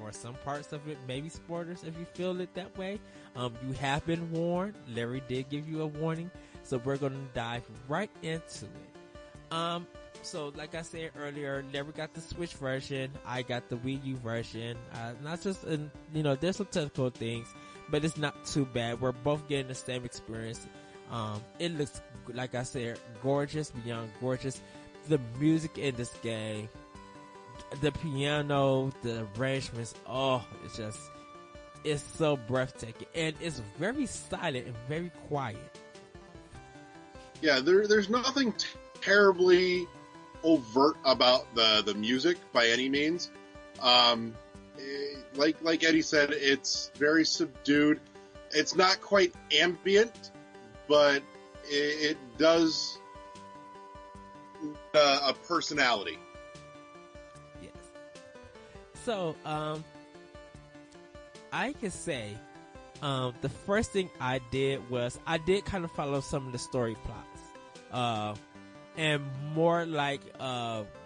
or some parts of it maybe spoilers if you feel it that way. You have been warned. Larry did give you a warning, so we're gonna dive right into it. So like I said earlier, Larry got the Switch version. I got the Wii U version. Not just there's some technical things, but it's not too bad. We're both getting the same experience. It looks, like I said, gorgeous, beyond gorgeous. The music in this game, the piano, the arrangements, it's so breathtaking. And it's very silent and very quiet. Yeah, there's nothing terribly overt about the music by any means. Like Eddie said, it's very subdued. It's not quite ambient, but it does a personality. Yes. So, I can say, the first thing I did was I did kind of follow some of the story plots. And more like,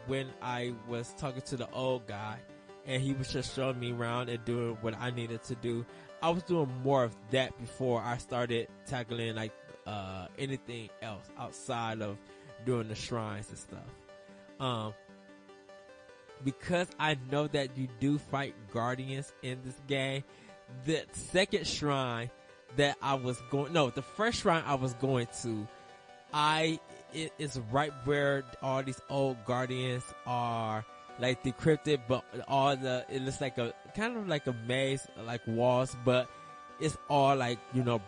when I was talking to the old guy and he was just showing me around and doing what I needed to do. I was doing more of that before I started tackling like, anything else outside of doing the shrines and stuff. Because I know that you do fight guardians in this game, the second shrine that the first shrine I was going to, it is right where all these old guardians are, like decrypted, but it looks like a kind of like a maze, like walls, but it's all like,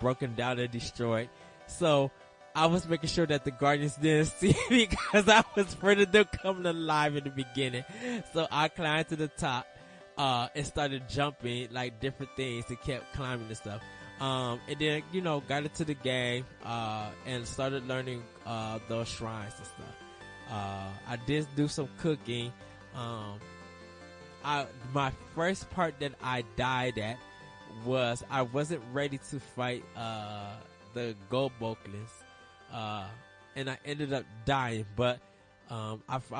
broken down and destroyed. So I was making sure that the guardians didn't see me because I was afraid of them coming alive in the beginning. So I climbed to the top, and started jumping like different things and kept climbing and stuff. And then, got into the game, and started learning, those shrines and stuff. I did do some cooking. My first part that I died at was I wasn't ready to fight, the gold Boklins, and I ended up dying, but I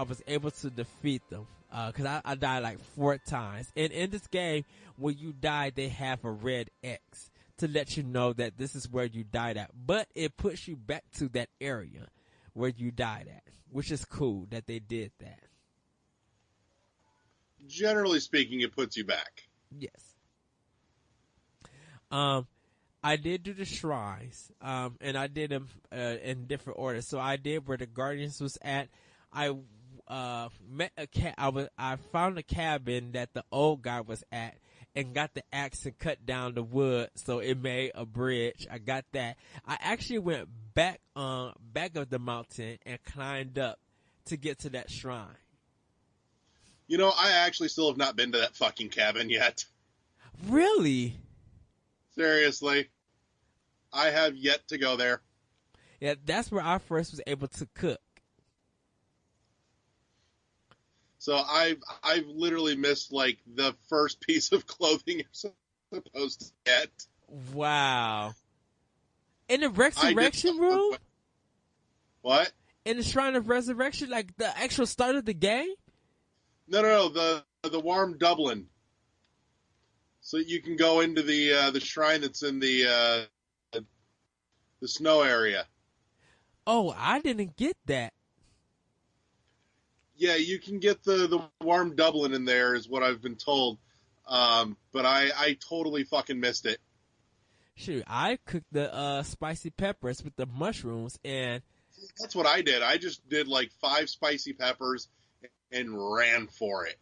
was able to defeat them, cause I died like 4 times. And in this game, when you die, they have a red X to let you know that this is where you died at, but it puts you back to that area where you died at, which is cool that they did that. Generally speaking, it puts you back. Yes. I did do the shrines, and I did them in different orders. So I did where the Guardians was at. I met I found a cabin that the old guy was at, and got the axe and cut down the wood so it made a bridge. I got that. I actually went back of the mountain and climbed up to get to that shrine. I actually still have not been to that fucking cabin yet. Really? Seriously. I have yet to go there. Yeah, that's where I first was able to cook. So I've literally missed like the first piece of clothing you're supposed to get. Wow. In the Resurrection room? What? In the Shrine of Resurrection, like the actual start of the game? No, the warm Dublin. So you can go into the shrine that's in the snow area. Oh, I didn't get that. Yeah, you can get the warm Dublin in there, is what I've been told. But I totally fucking missed it. Shoot, I cooked the spicy peppers with the mushrooms, and that's what I did. I just did like 5 spicy peppers and ran for it.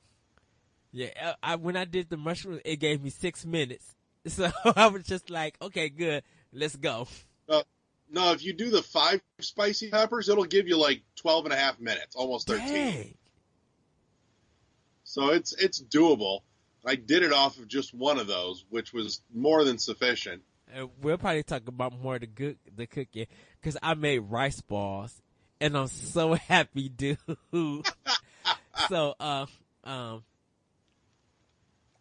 Yeah, when I did the mushrooms, it gave me 6 minutes. So I was just like, okay, good, let's go. No, if you do the 5 spicy peppers, it'll give you like 12 and a half minutes, almost 13. Dang. So it's doable. I did it off of just one of those, which was more than sufficient. And we'll probably talk about more the cooking, because I made rice balls, and I'm so happy, dude. So,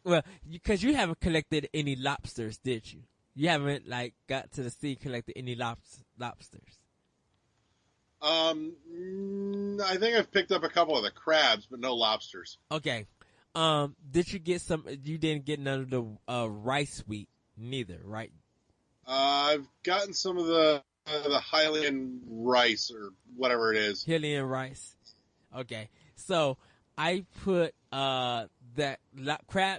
well, because you haven't collected any lobsters, did you? You haven't like got to the sea collected any lobsters. I think I've picked up a couple of the crabs, but no lobsters. Okay. Did you get some? You didn't get none of the rice wheat, neither, right? I've gotten some of the Hylian rice or whatever it is. Hylian rice. Okay, so I put crab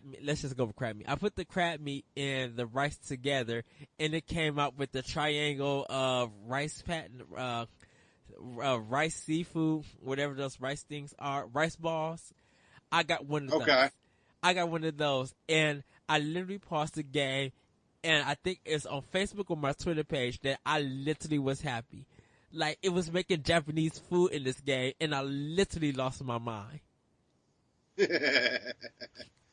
meat. Let's just go with crab meat. I put the crab meat and the rice together, and it came out with the triangle of rice rice seafood, whatever those rice things are, rice balls. I got one of those. I got one of those, and I literally paused the game, and I think it's on Facebook or my Twitter page that I literally was happy. Like, it was making Japanese food in this game, and I literally lost my mind.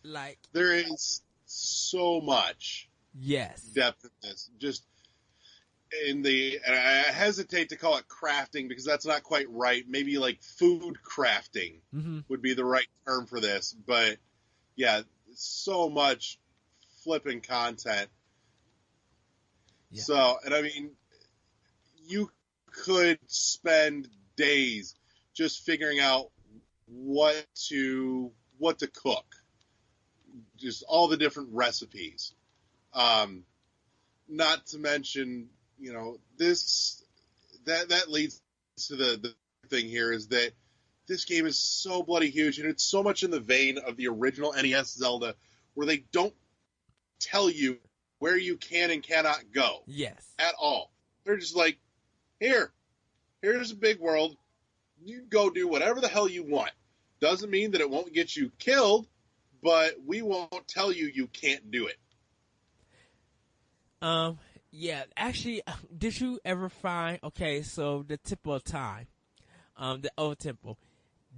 Like, there is so much depth in this. Just and I hesitate to call it crafting because that's not quite right. Maybe like food crafting would be the right term for this. But yeah, so much flipping content. Yeah. So, and I mean, you could spend days just figuring out what to cook. Just all the different recipes. Not to mention, you know, that leads to the thing here is that this game is so bloody huge, and it's so much in the vein of the original NES Zelda, where they don't tell you where you can and cannot go. Yes. At all. They're just like, here's a big world. You go do whatever the hell you want. Doesn't mean that it won't get you killed, but we won't tell you can't do it. Yeah, actually, did you ever find, okay, so the Temple of Time, the old temple,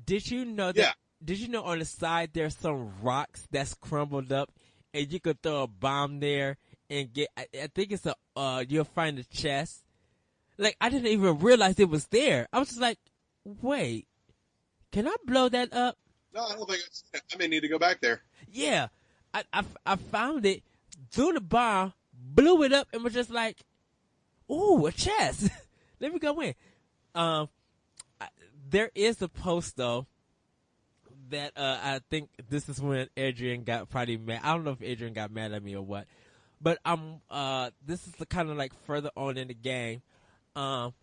did you know that, did you know on the side there's some rocks that's crumbled up and you could throw a bomb there and get, I think it's you'll find a chest. Like, I didn't even realize it was there. I was just like, wait, can I blow that up? No, I don't think I may need to go back there. Yeah, I found it, threw the bomb, blew it up, and was just like, ooh, a chest. Let me go in. There is a post, though, that I think this is when Adrian got probably mad. I don't know if Adrian got mad at me or what. But this is the kind of like further on in the game. I'm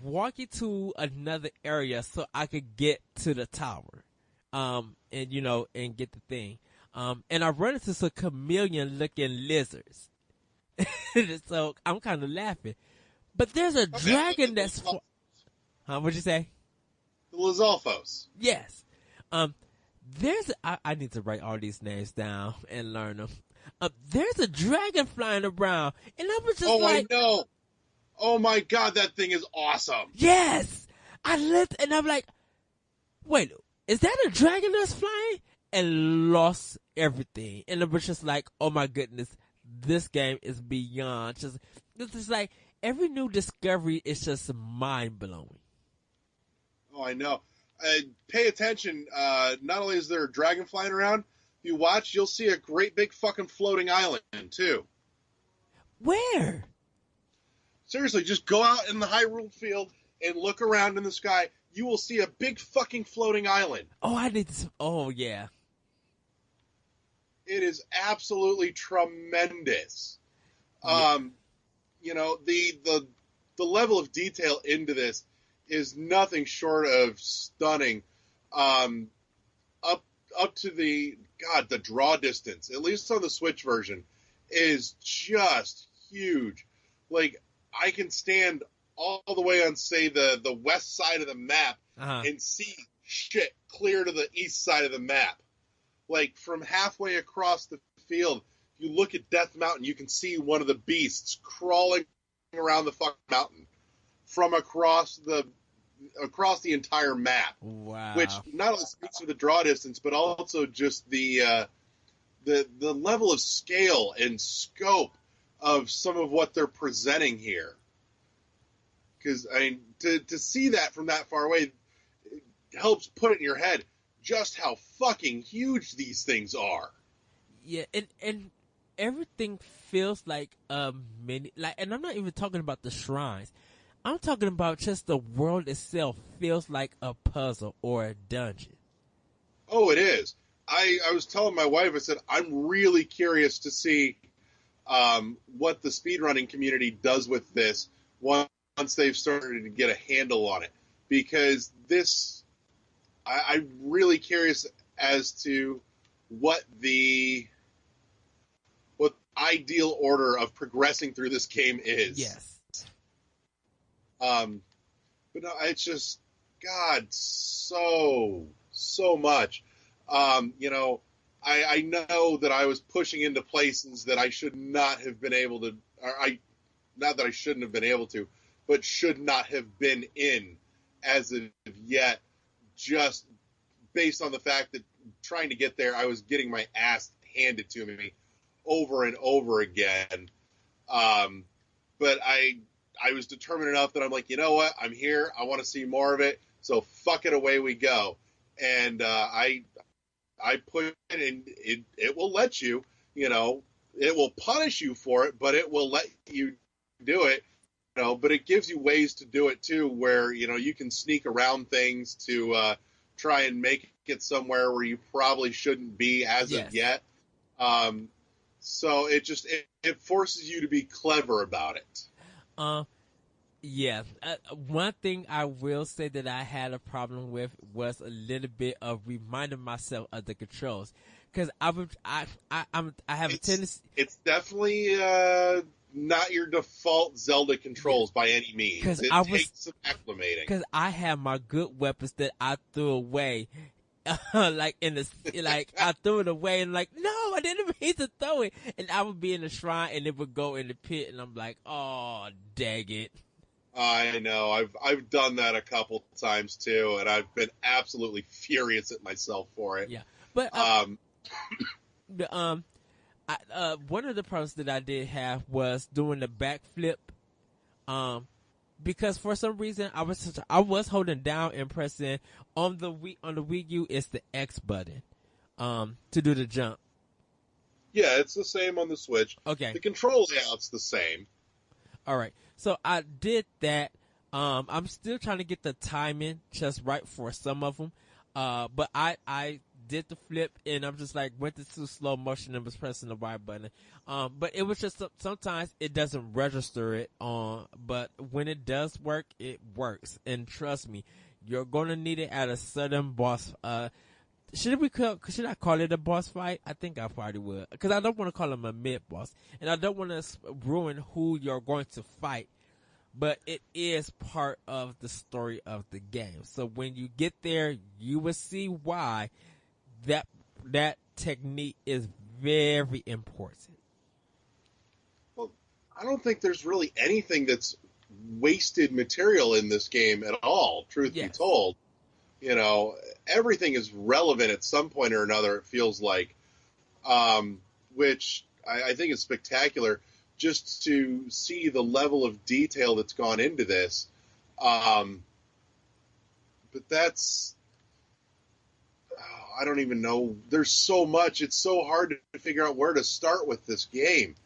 walking to another area so I could get to the tower. And, you know, and get the thing. And I run into some chameleon-looking lizards. So I'm kind of laughing. But there's a dragon that's... what'd you say? The Lizalfos. Yes. I need to write all these names down and learn them. There's a dragon flying around, and I was just like... I know. Oh my god, that thing is awesome. Yes! I looked, and I'm like, wait, is that a dragon that's flying? And lost everything. And it was just like, oh my goodness, this game is beyond. This is like, every new discovery is just mind-blowing. Oh, I know. Pay attention. Not only is there a dragon flying around, if you watch, you'll see a great big fucking floating island, too. Where? Seriously, just go out in the Hyrule field and look around in the sky. You will see a big fucking floating island. Oh, I need to... Oh, yeah. It is absolutely tremendous. Yeah. You know, the level of detail into this is nothing short of stunning. Up to the draw distance, at least on the Switch version, is just huge. Like, I can stand all the way on, say, the west side of the map and see shit clear to the east side of the map. Like, from halfway across the field, you look at Death Mountain, you can see one of the beasts crawling around the fucking mountain from across the entire map. Wow. Which not only speaks to the draw distance, but also just the level of scale and scope of some of what they're presenting here. Because, I mean, to see that from that far away helps put it in your head just how fucking huge these things are. Yeah, and everything feels like a mini, like, and I'm not even talking about the shrines. I'm talking about just the world itself feels like a puzzle or a dungeon. Oh, it is. I was telling my wife, I said, I'm really curious to see what the speedrunning community does with this once they've started to get a handle on it. Because I'm really curious as to what the ideal order of progressing through this game is. Yes. But no, it's just, God, so much. I know that I was pushing into places that I should not have been able to, not that I shouldn't have been able to, but should not have been in as of yet, just based on the fact that trying to get there, I was getting my ass handed to me over and over again. But I was determined enough that I'm like, you know what? I'm here. I want to see more of it. So fuck it, away we go. And I put it in, it will let you, it will punish you for it, but it will let you do it, but it gives you ways to do it too, where, you can sneak around things to try and make it somewhere where you probably shouldn't be as of yet. So it forces you to be clever about it. Yeah. One thing I will say that I had a problem with was a little bit of reminding myself of the controls, because I have a tendency. It's definitely not your default Zelda controls by any means. It takes some acclimating. Because I have my good weapons that I threw away. I threw it away and no, I didn't mean to throw it. And I would be in the shrine and it would go in the pit and I'm like, oh, dang it. I know. I've done that a couple times too, and I've been absolutely furious at myself for it. Yeah, but one of the problems that I did have was doing the backflip. Because for some reason I was holding down and pressing on the Wii U. It's the X button, to do the jump. Yeah, it's the same on the Switch. Okay, the control layout's the same. All right. So I did that. I'm still trying to get the timing just right for some of them. But I did the flip and I'm just went into slow motion and was pressing the Y button. But it was just sometimes it doesn't register it on, but when it does work, it works. And trust me, you're going to need it at a certain boss. Should I call it a boss fight? I think I probably would, because I don't want to call him a mid boss, and I don't want to ruin who you're going to fight. But it is part of the story of the game. So when you get there, you will see why that technique is very important. Well, I don't think there's really anything that's wasted material in this game at all, truth be told. Everything is relevant at some point or another, it feels like, which I think is spectacular, just to see the level of detail that's gone into this. But that's, I don't even know. There's so much. It's so hard to figure out where to start with this game,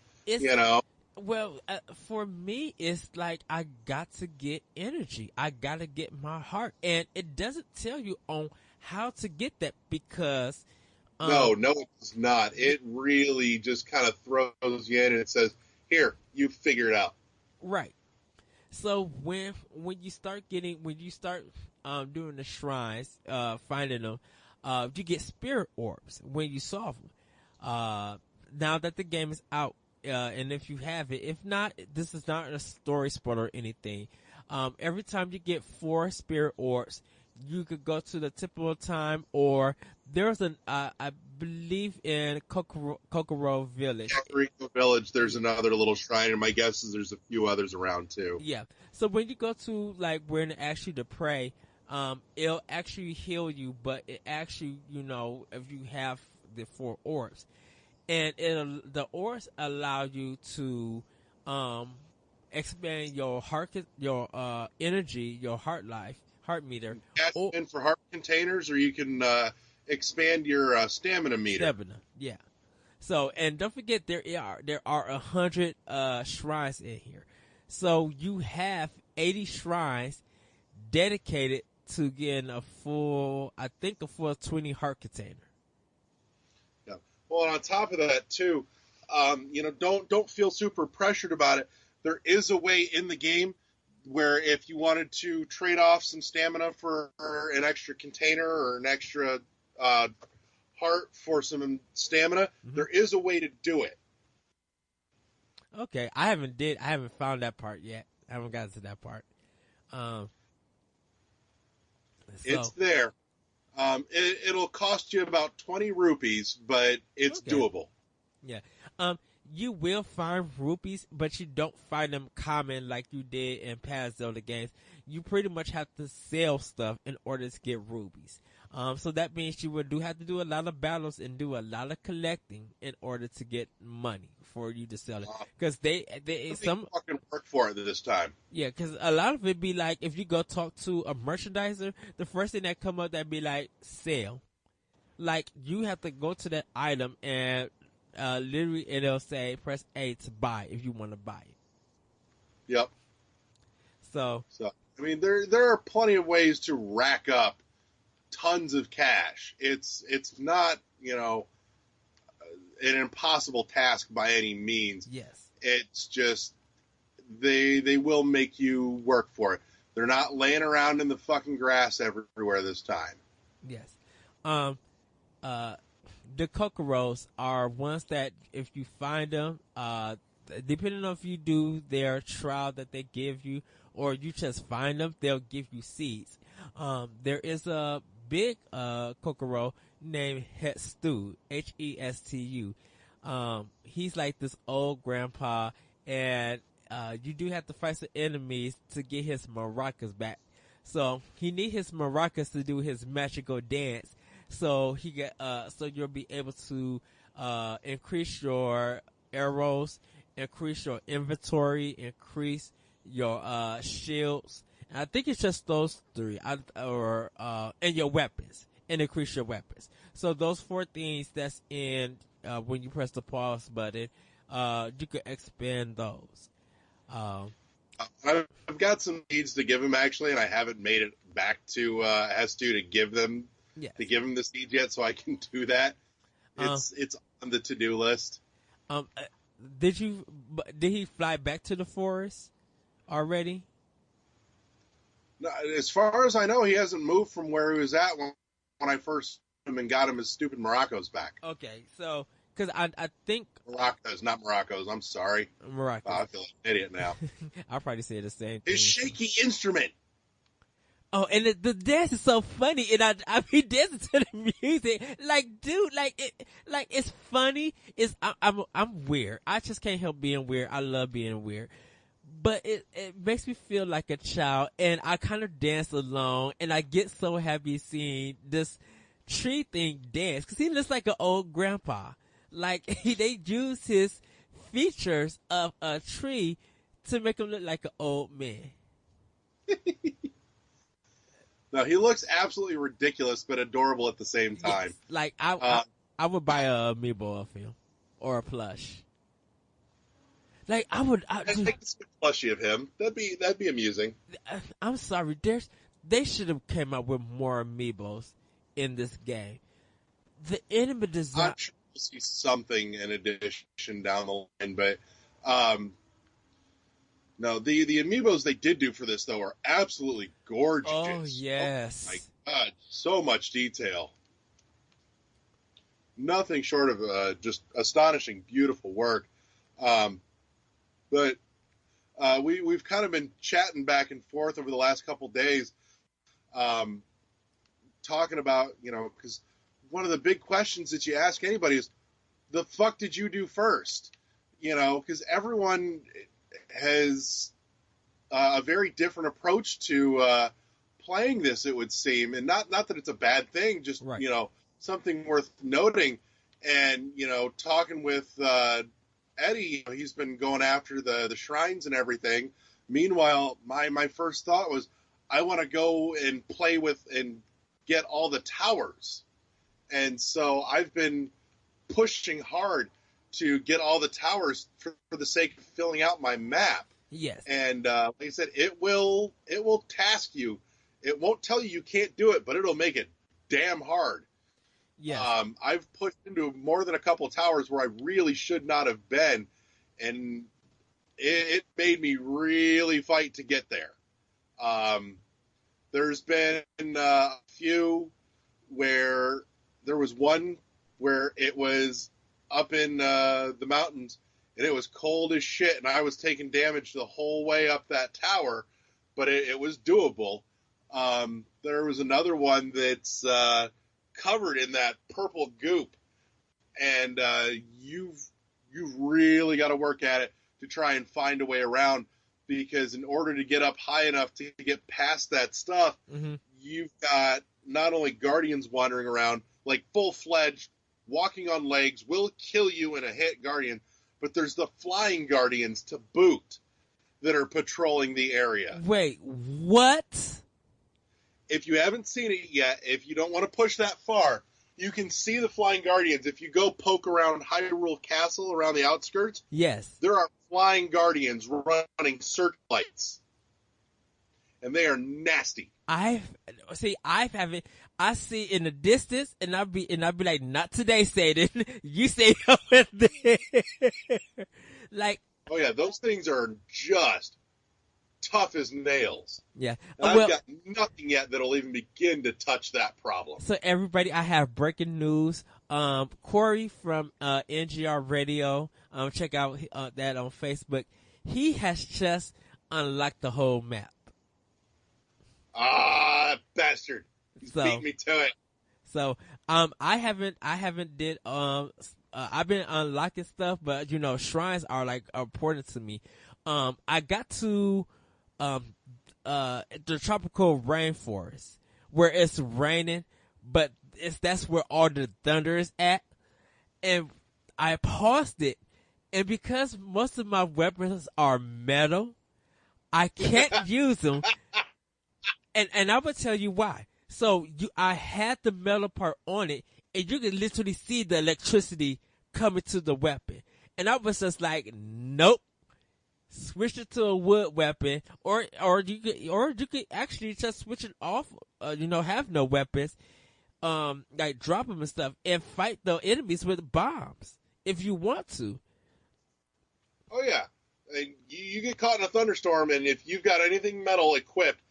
Well, for me, it's I got to get energy. I got to get my heart. And it doesn't tell you on how to get that, because... No, it does not. It really just kind of throws you in and it says, here, you figure it out. Right. So when you start doing the shrines, finding them, you get spirit orbs when you solve them. Now that the game is out, and if you have it, if not, this is not a story spoiler or anything. Every time you get 4 spirit orbs, you could go to the typical time, or there's I believe in Kokoro Village. Kakariko Village, there's another little shrine, and my guess is there's a few others around too. Yeah. So when you go to where it asks you to pray, it'll actually heal you, but it actually, if you have the 4 orbs. And the orbs allow you to expand your energy, your heart meter. In for heart containers, or you can expand your stamina meter. Stamina, yeah. So, and don't forget there are 100 shrines in here. So you have 80 shrines dedicated to getting a full 20 heart container. Well, and on top of that too, don't feel super pressured about it. There is a way in the game where if you wanted to trade off some stamina for an extra container or an extra heart for some stamina, there is a way to do it. Okay, I haven't found that part yet. I haven't gotten to that part. It's there. It'll cost you about 20 rupees, but it's doable. Yeah. You will find rupees, but you don't find them common like you did in past Zelda games. You pretty much have to sell stuff in order to get rubies. So that means you will have to do a lot of battles and do a lot of collecting in order to get money for you to sell it. Because they some fucking work for it this time. Yeah, because a lot of it be like if you go talk to a merchandiser, the first thing that come up that be like sell. Like you have to go to that item and literally it'll say press A to buy if you want to buy it. Yep. So I mean, there are plenty of ways to rack up tons of cash. It's not, an impossible task by any means. Yes. It's just they will make you work for it. They're not laying around in the fucking grass everywhere this time. Yes. The Kokoros are ones that if you find them, depending on if you do their trial that they give you or you just find them, they'll give you seeds. There is a big Kokoro named Hetstu, Hestu. He's like this old grandpa, and you do have to fight some enemies to get his maracas back. So he need his maracas to do his magical dance. So so you'll be able to increase your arrows, increase your inventory, increase your shields. And I think it's just those three, and your weapons, and increase your weapons. So those 4 things that's in when you press the pause button, you could expand those. I've got some needs to give him actually, and I haven't made it back to Hestu to give them. Yes. To give him the seeds yet, so I can do that. It's on the to-do list. Did he fly back to the forest already? No, as far as I know, he hasn't moved from where he was at when I first him and got him his stupid maracas back. Okay, so because I think maracas, not maracas. I'm sorry, maracas. I feel like an idiot now. I'll probably say the same thing. His shaky instrument. Oh, and the dance is so funny, and I be dancing to the music, like, dude, it's funny. I'm weird. I just can't help being weird. I love being weird, but it makes me feel like a child, and I kind of dance along, and I get so happy seeing this tree thing dance because he looks like an old grandpa. Like they use his features of a tree to make him look like an old man. No, he looks absolutely ridiculous, but adorable at the same time. Yes, like I would buy a amiibo of him or a plush. Like I think it's a plushie of him. That'd be amusing. I'm sorry, they should have came out with more amiibos in this game. The enemy design. I'm sure we'll see something in addition down the line, but no, the amiibos they did do for this though are absolutely gorgeous. Oh yes! Oh my God, so much detail. Nothing short of just astonishing, beautiful work. But we've kind of been chatting back and forth over the last couple days, talking about because one of the big questions that you ask anybody is, the fuck did you do first? Because everyone has a very different approach to playing this, it would seem, and not that it's a bad thing, just right. Something worth noting. And talking with Eddie, he's been going after the shrines and everything. Meanwhile, my first thought was, I want to go and play with and get all the towers, and so I've been pushing hard to get all the towers for the sake of filling out my map. Yes. And like I said, it will task you. It won't tell you can't do it, but it'll make it damn hard. Yes. I've pushed into more than a couple of towers where I really should not have been, and it made me really fight to get there. There's been a few where there was one where it was up in the mountains, and it was cold as shit, and I was taking damage the whole way up that tower, but it was doable. There was another one that's covered in that purple goop, and you've really got to work at it to try and find a way around, because in order to get up high enough to get past that stuff, you've got not only guardians wandering around, like full-fledged, walking on legs, will kill you in a hit guardian, but there's the flying guardians to boot that are patrolling the area. Wait, what? If you haven't seen it yet, if you don't want to push that far, you can see the flying guardians. If you go poke around Hyrule Castle around the outskirts, yes, there are flying guardians running searchlights, and they are nasty. I see in the distance, and I'll be like, not today, Satan. You stay over there. Like, oh yeah, those things are just tough as nails. Yeah. And I've got nothing yet that'll even begin to touch that problem. So everybody, I have breaking news. Corey from NGR Radio, check out that on Facebook. He has just unlocked the whole map. Ah, bastard. He's beat me to it. So, I haven't did, I've been unlocking stuff, but shrines are like important to me. I got to, the tropical rainforest where it's raining, but that's where all the thunder is at. And I paused it, and because most of my weapons are metal, I can't use them. And I will tell you why. So I had the metal part on it, and you can literally see the electricity coming to the weapon. And I was just like, nope. Switch it to a wood weapon, or you could actually just switch it off. Have no weapons, like drop them and stuff, and fight the enemies with bombs if you want to. Oh yeah, and you get caught in a thunderstorm, and if you've got anything metal equipped,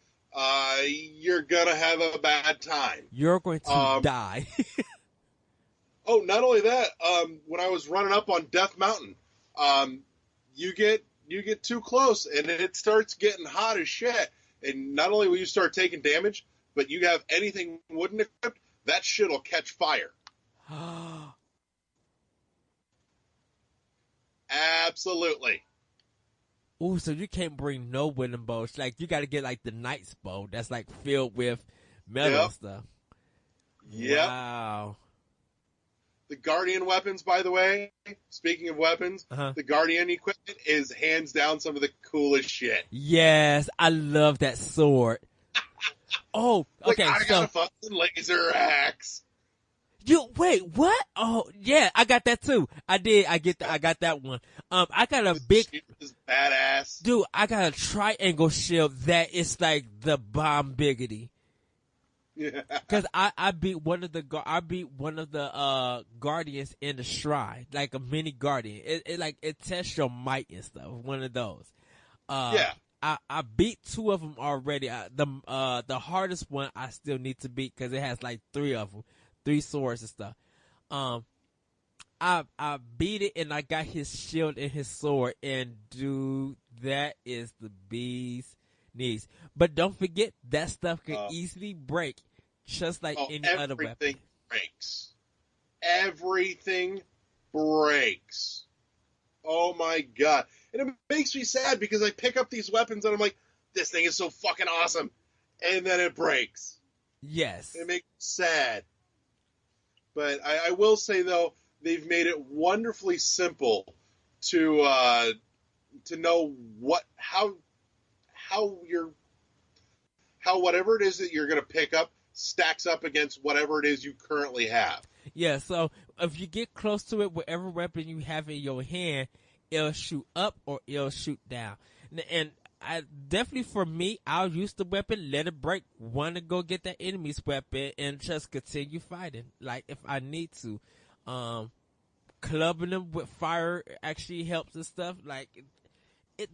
you're gonna have a bad time. You're going to die. Oh, not only that, when I was running up on Death Mountain, you get too close, and it starts getting hot as shit. And not only will you start taking damage, but you have anything wooden equipped, that shit will catch fire. Absolutely. Ooh, so you can't bring no wooden bows. Like, you got to get, like, the knight's bow that's, like, filled with metal stuff. Yep. Wow. The Guardian weapons, by the way, speaking of weapons, the Guardian equipment is hands down some of the coolest shit. Yes, I love that sword. Oh, okay. I got a fucking laser axe. Wait, what? Oh, yeah, I got that too. I got that one. I got a big. This badass. Dude, I got a triangle shield that is like the bomb biggity. Yeah. Cause I beat one of the guardians in the shrine, like a mini guardian. It tests your might and stuff. One of those. Yeah. I beat two of them already. The hardest one I still need to beat because it has like three of them, 3 swords and stuff. I beat it and I got his shield and his sword, and dude, that is the bee's knees. But don't forget, that stuff can easily break, just like any other weapon. Everything breaks. Everything breaks. Oh my god. And it makes me sad because I pick up these weapons and I'm like, this thing is so fucking awesome. And then it breaks. Yes. It makes me sad. But I will say, though, they've made it wonderfully simple to know how whatever it is that you're going to pick up stacks up against whatever it is you currently have. Yeah, so if you get close to it, whatever weapon you have in your hand, it'll shoot up or it'll shoot down. And I definitely for me, I'll use the weapon, let it break, want to go get that enemy's weapon, and just continue fighting. Like if I need to, clubbing them with fire actually helps and stuff. Like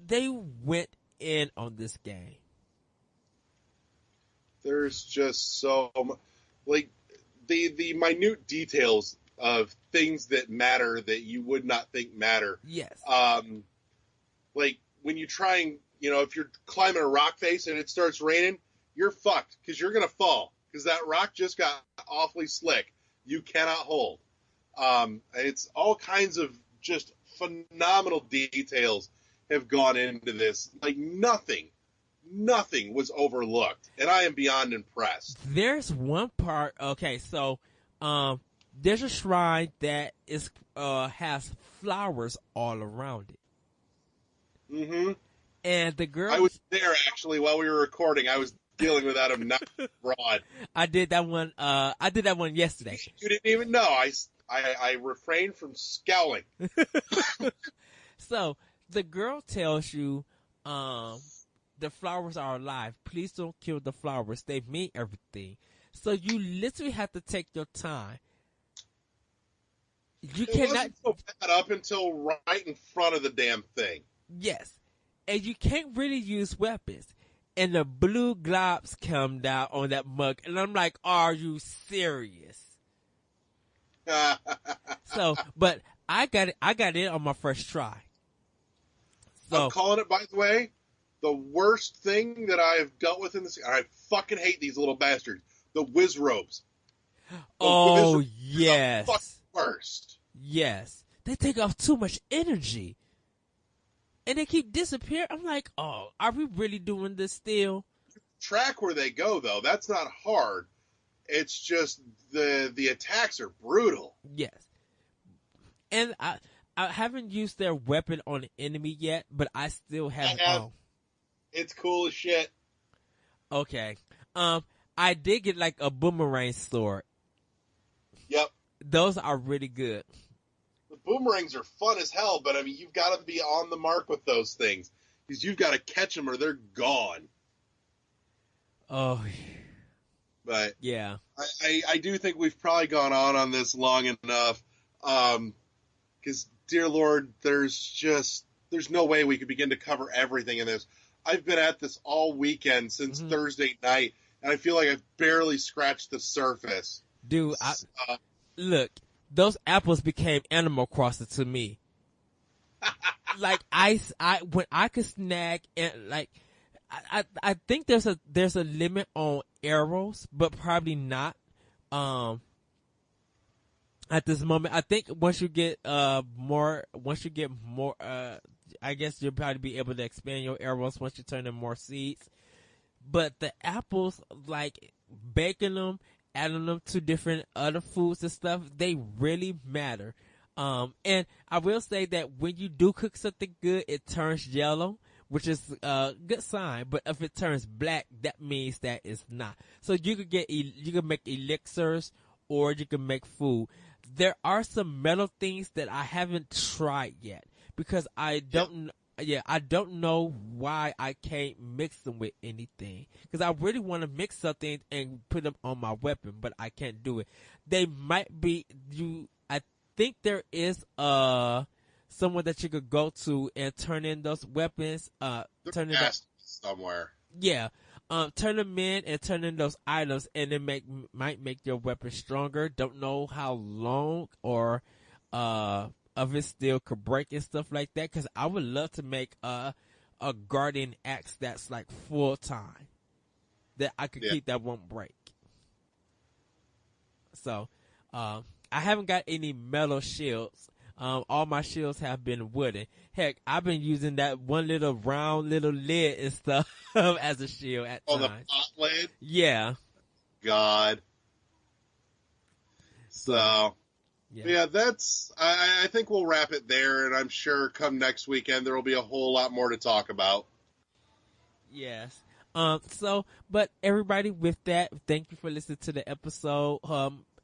they went in on this game. There's just so much, like the minute details of things that matter that you would not think matter. Yes. Like when you try and, if you're climbing a rock face and it starts raining, you're fucked because you're gonna fall because that rock just got awfully slick. You cannot hold. It's all kinds of just phenomenal details have gone into this. Like nothing was overlooked, and I am beyond impressed. There's one part. Okay, so there's a shrine that is has flowers all around it. Mm-hmm. And the girl, I was there actually while we were recording. I was dealing with that obnoxious broad. I did that one. I did that one yesterday. You didn't even know. I refrained from scowling. So the girl tells you, the flowers are alive. Please don't kill the flowers. They mean everything. So you literally have to take your time. You cannot wasn't so bad up until right in front of the damn thing. Yes. And you can't really use weapons. And the blue globs come down on that mug. And I'm like, are you serious? So, but I got it on my first try. So, I'm calling it, by the way, the worst thing that I've dealt with in this. I fucking hate these little bastards. The whiz robes. Yes. The fucking worst. Yes. They take off too much energy. And they keep disappearing. I'm like, oh, are we really doing this still? Track where they go, though. That's not hard. It's just the attacks are brutal. Yes. And I haven't used their weapon on an enemy yet, but I still have it on. It's cool as shit. Okay. I did get like a boomerang sword. Yep. Those are really good. The boomerangs are fun as hell, but I mean, you've got to be on the mark with those things because you've got to catch them or they're gone. Oh. But yeah, I do think we've probably gone on this long enough. Because, dear Lord, there's no way we could begin to cover everything in this. I've been at this all weekend since Thursday night, and I feel like I've barely scratched the surface. Dude, look, those apples became Animal Crossing to me. Like I when I could snag and like. I think there's a limit on arrows, but probably not. At this moment, I think once you get more, I guess you'll probably be able to expand your arrows once you turn in more seeds. But the apples, like baking them, adding them to different other foods and stuff, they really matter. And I will say that when you do cook something good, it turns yellow, which is a good sign. But if it turns black, that means that it's not. So you could make elixirs or you can make food. There are some metal things that I haven't tried yet because I don't know why I can't mix them with anything. Because I really want to mix something and put them on my weapon, but I can't do it. They might be I think there is someone that you could go to and turn in those weapons. Turn in somewhere. Yeah. Turn them in and turn in those items, and it might make your weapon stronger. Don't know how long or of it still could break and stuff like that. Because I would love to make a guardian axe that's like full time that I could keep that won't break. So I haven't got any metal shields. All my shields have been wooden. Heck, I've been using that one little round little lid and stuff as a shield at times. The pot lid? Yeah. God. So, that's, I think we'll wrap it there, and I'm sure come next weekend there will be a whole lot more to talk about. Yes. But everybody, with that, thank you for listening to the episode.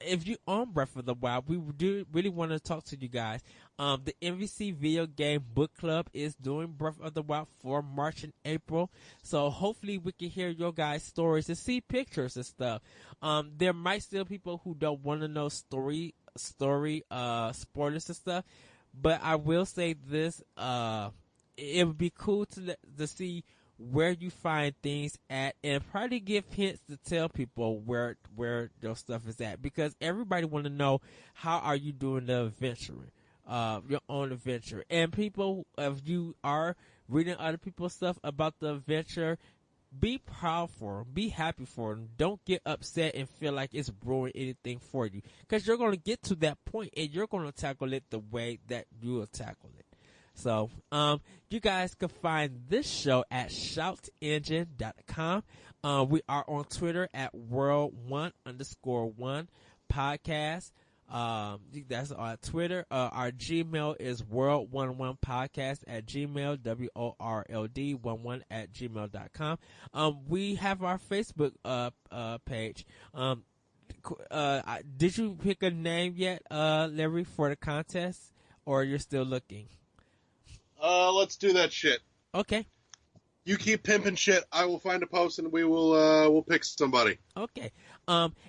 If you on Breath of the Wild, we do really want to talk to you guys. The MVC Video Game Book Club is doing Breath of the Wild for March and April. So hopefully we can hear your guys' stories and see pictures and stuff. There might still be people who don't want to know story spoilers and stuff. But I will say this, it would be cool to see where you find things at, and probably give hints to tell people where your stuff is at, because everybody want to know how are you doing the adventuring, your own adventure. And people, if you are reading other people's stuff about the adventure, be proud for them, be happy for them. Don't get upset and feel like it's ruining anything for you, because you're going to get to that point and you're going to tackle it the way that you will tackle it. So, you guys can find this show at shoutengine.com. We are on Twitter at world1_1 podcast. That's on Twitter. Our Gmail is world11podcast at gmail, WORLD11 at gmail.com. We have our Facebook, page. Did you pick a name yet, Larry, for the contest, or you're still looking? Let's do that shit. Okay. You keep pimping shit. I will find a post and we'll pick somebody. Okay.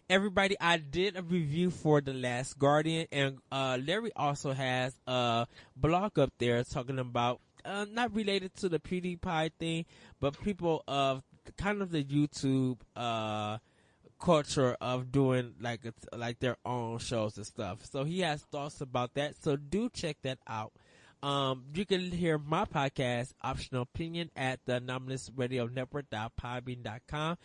Everybody, I did a review for The Last Guardian, and Larry also has a blog up there talking about not related to the PewDiePie thing, but people of kind of the YouTube culture of doing like their own shows and stuff. So he has thoughts about that. So do check that out. You can hear my podcast, Optional Opinion, at the Anomalous Radio Network.podbean.com,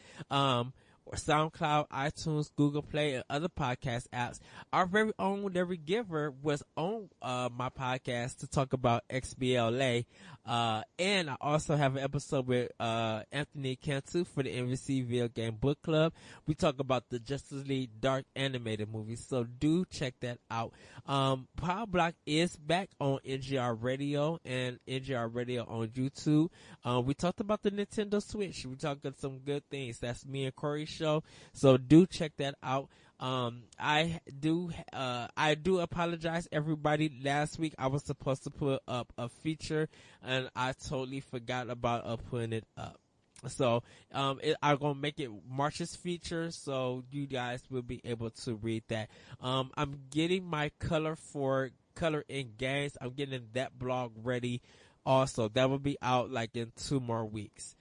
or SoundCloud, iTunes, Google Play, and other podcast apps. Our very own Larry Giver was on my podcast to talk about XBLA. And I also have an episode with Anthony Cantu for the MVC Video Game Book Club. We talk about the Justice League Dark animated movie, so do check that out. Power Block is back on NGR Radio and NGR Radio on YouTube. We talked about the Nintendo Switch. We talked about some good things. That's me and Corey's show, so do check that out. I do apologize, everybody. Last week I was supposed to put up a feature and I totally forgot about putting it up. So, I'm gonna make it March's feature, so you guys will be able to read that. I'm getting my color in games. I'm getting that blog ready also. That will be out like in 2 more weeks.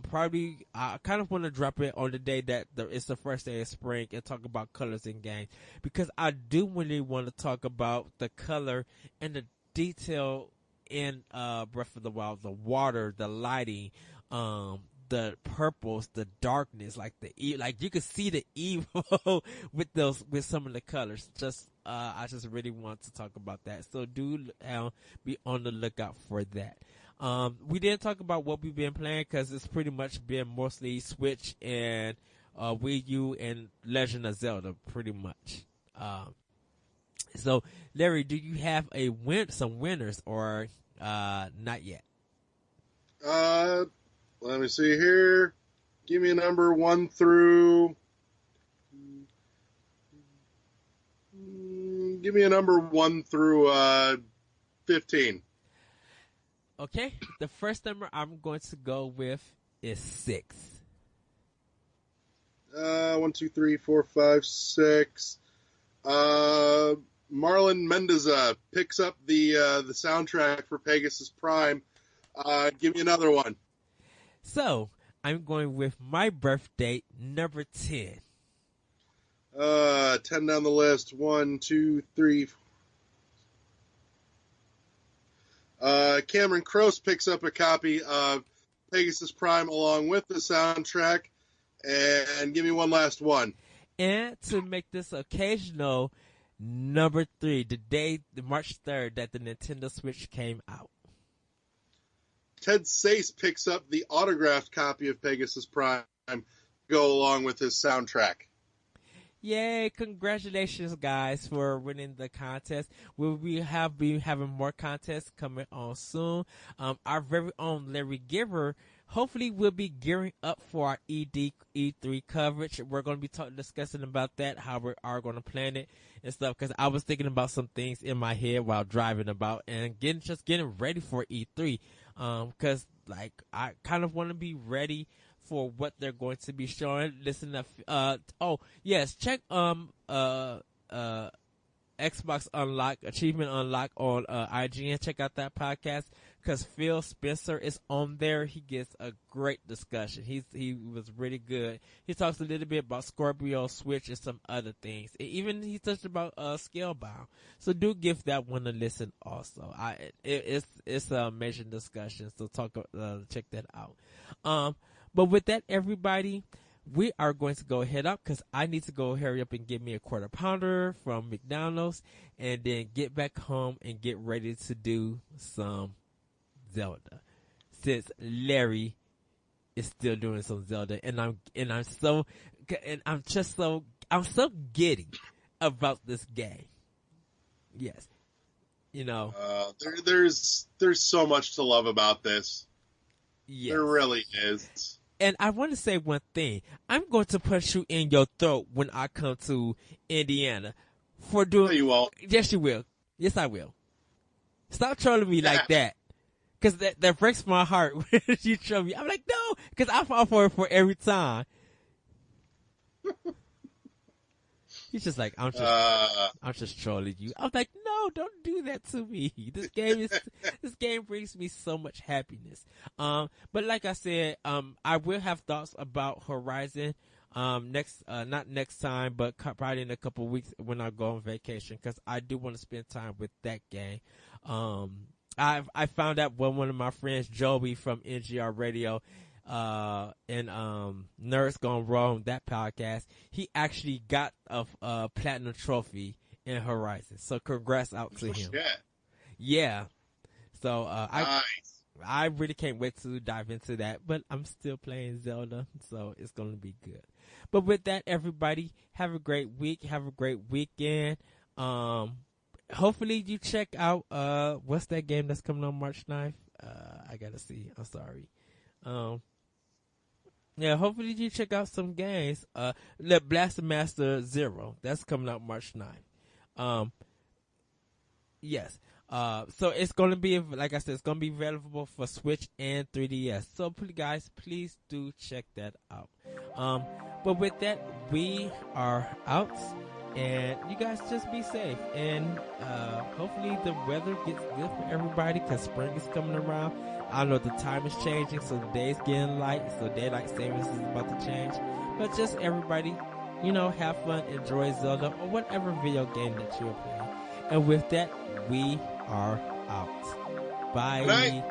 Probably, I kind of want to drop it on the day that it's the first day of spring and talk about colors in games, because I do really want to talk about the color and the detail in Breath of the Wild, the water, the lighting, the purples, the darkness, like you could see the evil with some of the colors. I just really want to talk about that. So do be on the lookout for that. We didn't talk about what we've been playing because it's pretty much been mostly Switch and Wii U and Legend of Zelda, pretty much. So Larry, do you have some winners or not yet? Let me see here. Give me a number 1 through. Give me a number 1 through 15. Okay, the first number I'm going to go with is 6. 1, 2, 3, 4, 5, 6. Marlon Mendoza picks up the soundtrack for Pegasus Prime. Give me another one. So, I'm going with my birthday, number 10. 10 down the list. 1, 2, 3. Cameron Cross picks up a copy of Pegasus Prime along with the soundtrack. And give me one last one. And to make this occasional, number 3, March 3rd, that the Nintendo Switch came out. Ted Sace picks up the autographed copy of Pegasus Prime to go along with his soundtrack. Yay, congratulations guys for winning the contest. We'll be having more contests coming on soon. Our very own Larry Giver hopefully we'll be gearing up for our E3 coverage. We're going to be discussing about that, how we are going to plan it and stuff, because I was thinking about some things in my head while driving about and getting ready for E3. Because like I kind of want to be ready for what they're going to be showing. Listen to oh yes, check Xbox Unlock, Achievement Unlock on IGN. Check out that podcast because Phil Spencer is on there. He gets a great discussion. He was really good. He talks a little bit about Scorpio, Switch, and some other things. Even he touched about Scalebound. So do give that one a listen. Also, it's a amazing discussion. So check that out. But with that, everybody, we are going to go head up because I need to go hurry up and get me a quarter pounder from McDonald's and then get back home and get ready to do some Zelda. Since Larry is still doing some Zelda, and I'm so giddy about this game. Yes, you know. There's so much to love about this. Yes. There really is. And I want to say one thing. I'm going to punch you in your throat when I come to Indiana for doing. No, you won't. Yes, you will. Yes, I will. Stop trolling me like that. Because that breaks my heart when you troll me. I'm like, no, because I fall for it for every time. He's just like, I'm just trolling you. I'm like, no, don't do that to me. This game brings me so much happiness. But like I said, I will have thoughts about Horizon, not next time, but probably in a couple of weeks when I go on vacation, cause I do want to spend time with that game. I found out one of my friends, Joey from NGR Radio, and Nerds Gone Wrong, that podcast, he actually got a platinum trophy in Horizon. So congrats out to him. Yeah. So I really can't wait to dive into that, but I'm still playing Zelda, so it's gonna be good. But with that, everybody, have a great week, have a great weekend. Hopefully you check out what's that game that's coming on March 9th? I gotta see. I'm sorry. Yeah, hopefully you check out some games. Blaster Master Zero, that's coming out March 9th. Yes. So it's gonna be, like I said, it's gonna be available for Switch and 3DS. So please do check that out. But with that, we are out, and you guys just be safe, and hopefully the weather gets good for everybody because spring is coming around. I know the time is changing, so the day's getting light, so daylight savings is about to change. But just everybody, have fun, enjoy Zelda or whatever video game that you're playing. And with that, we are out. Bye.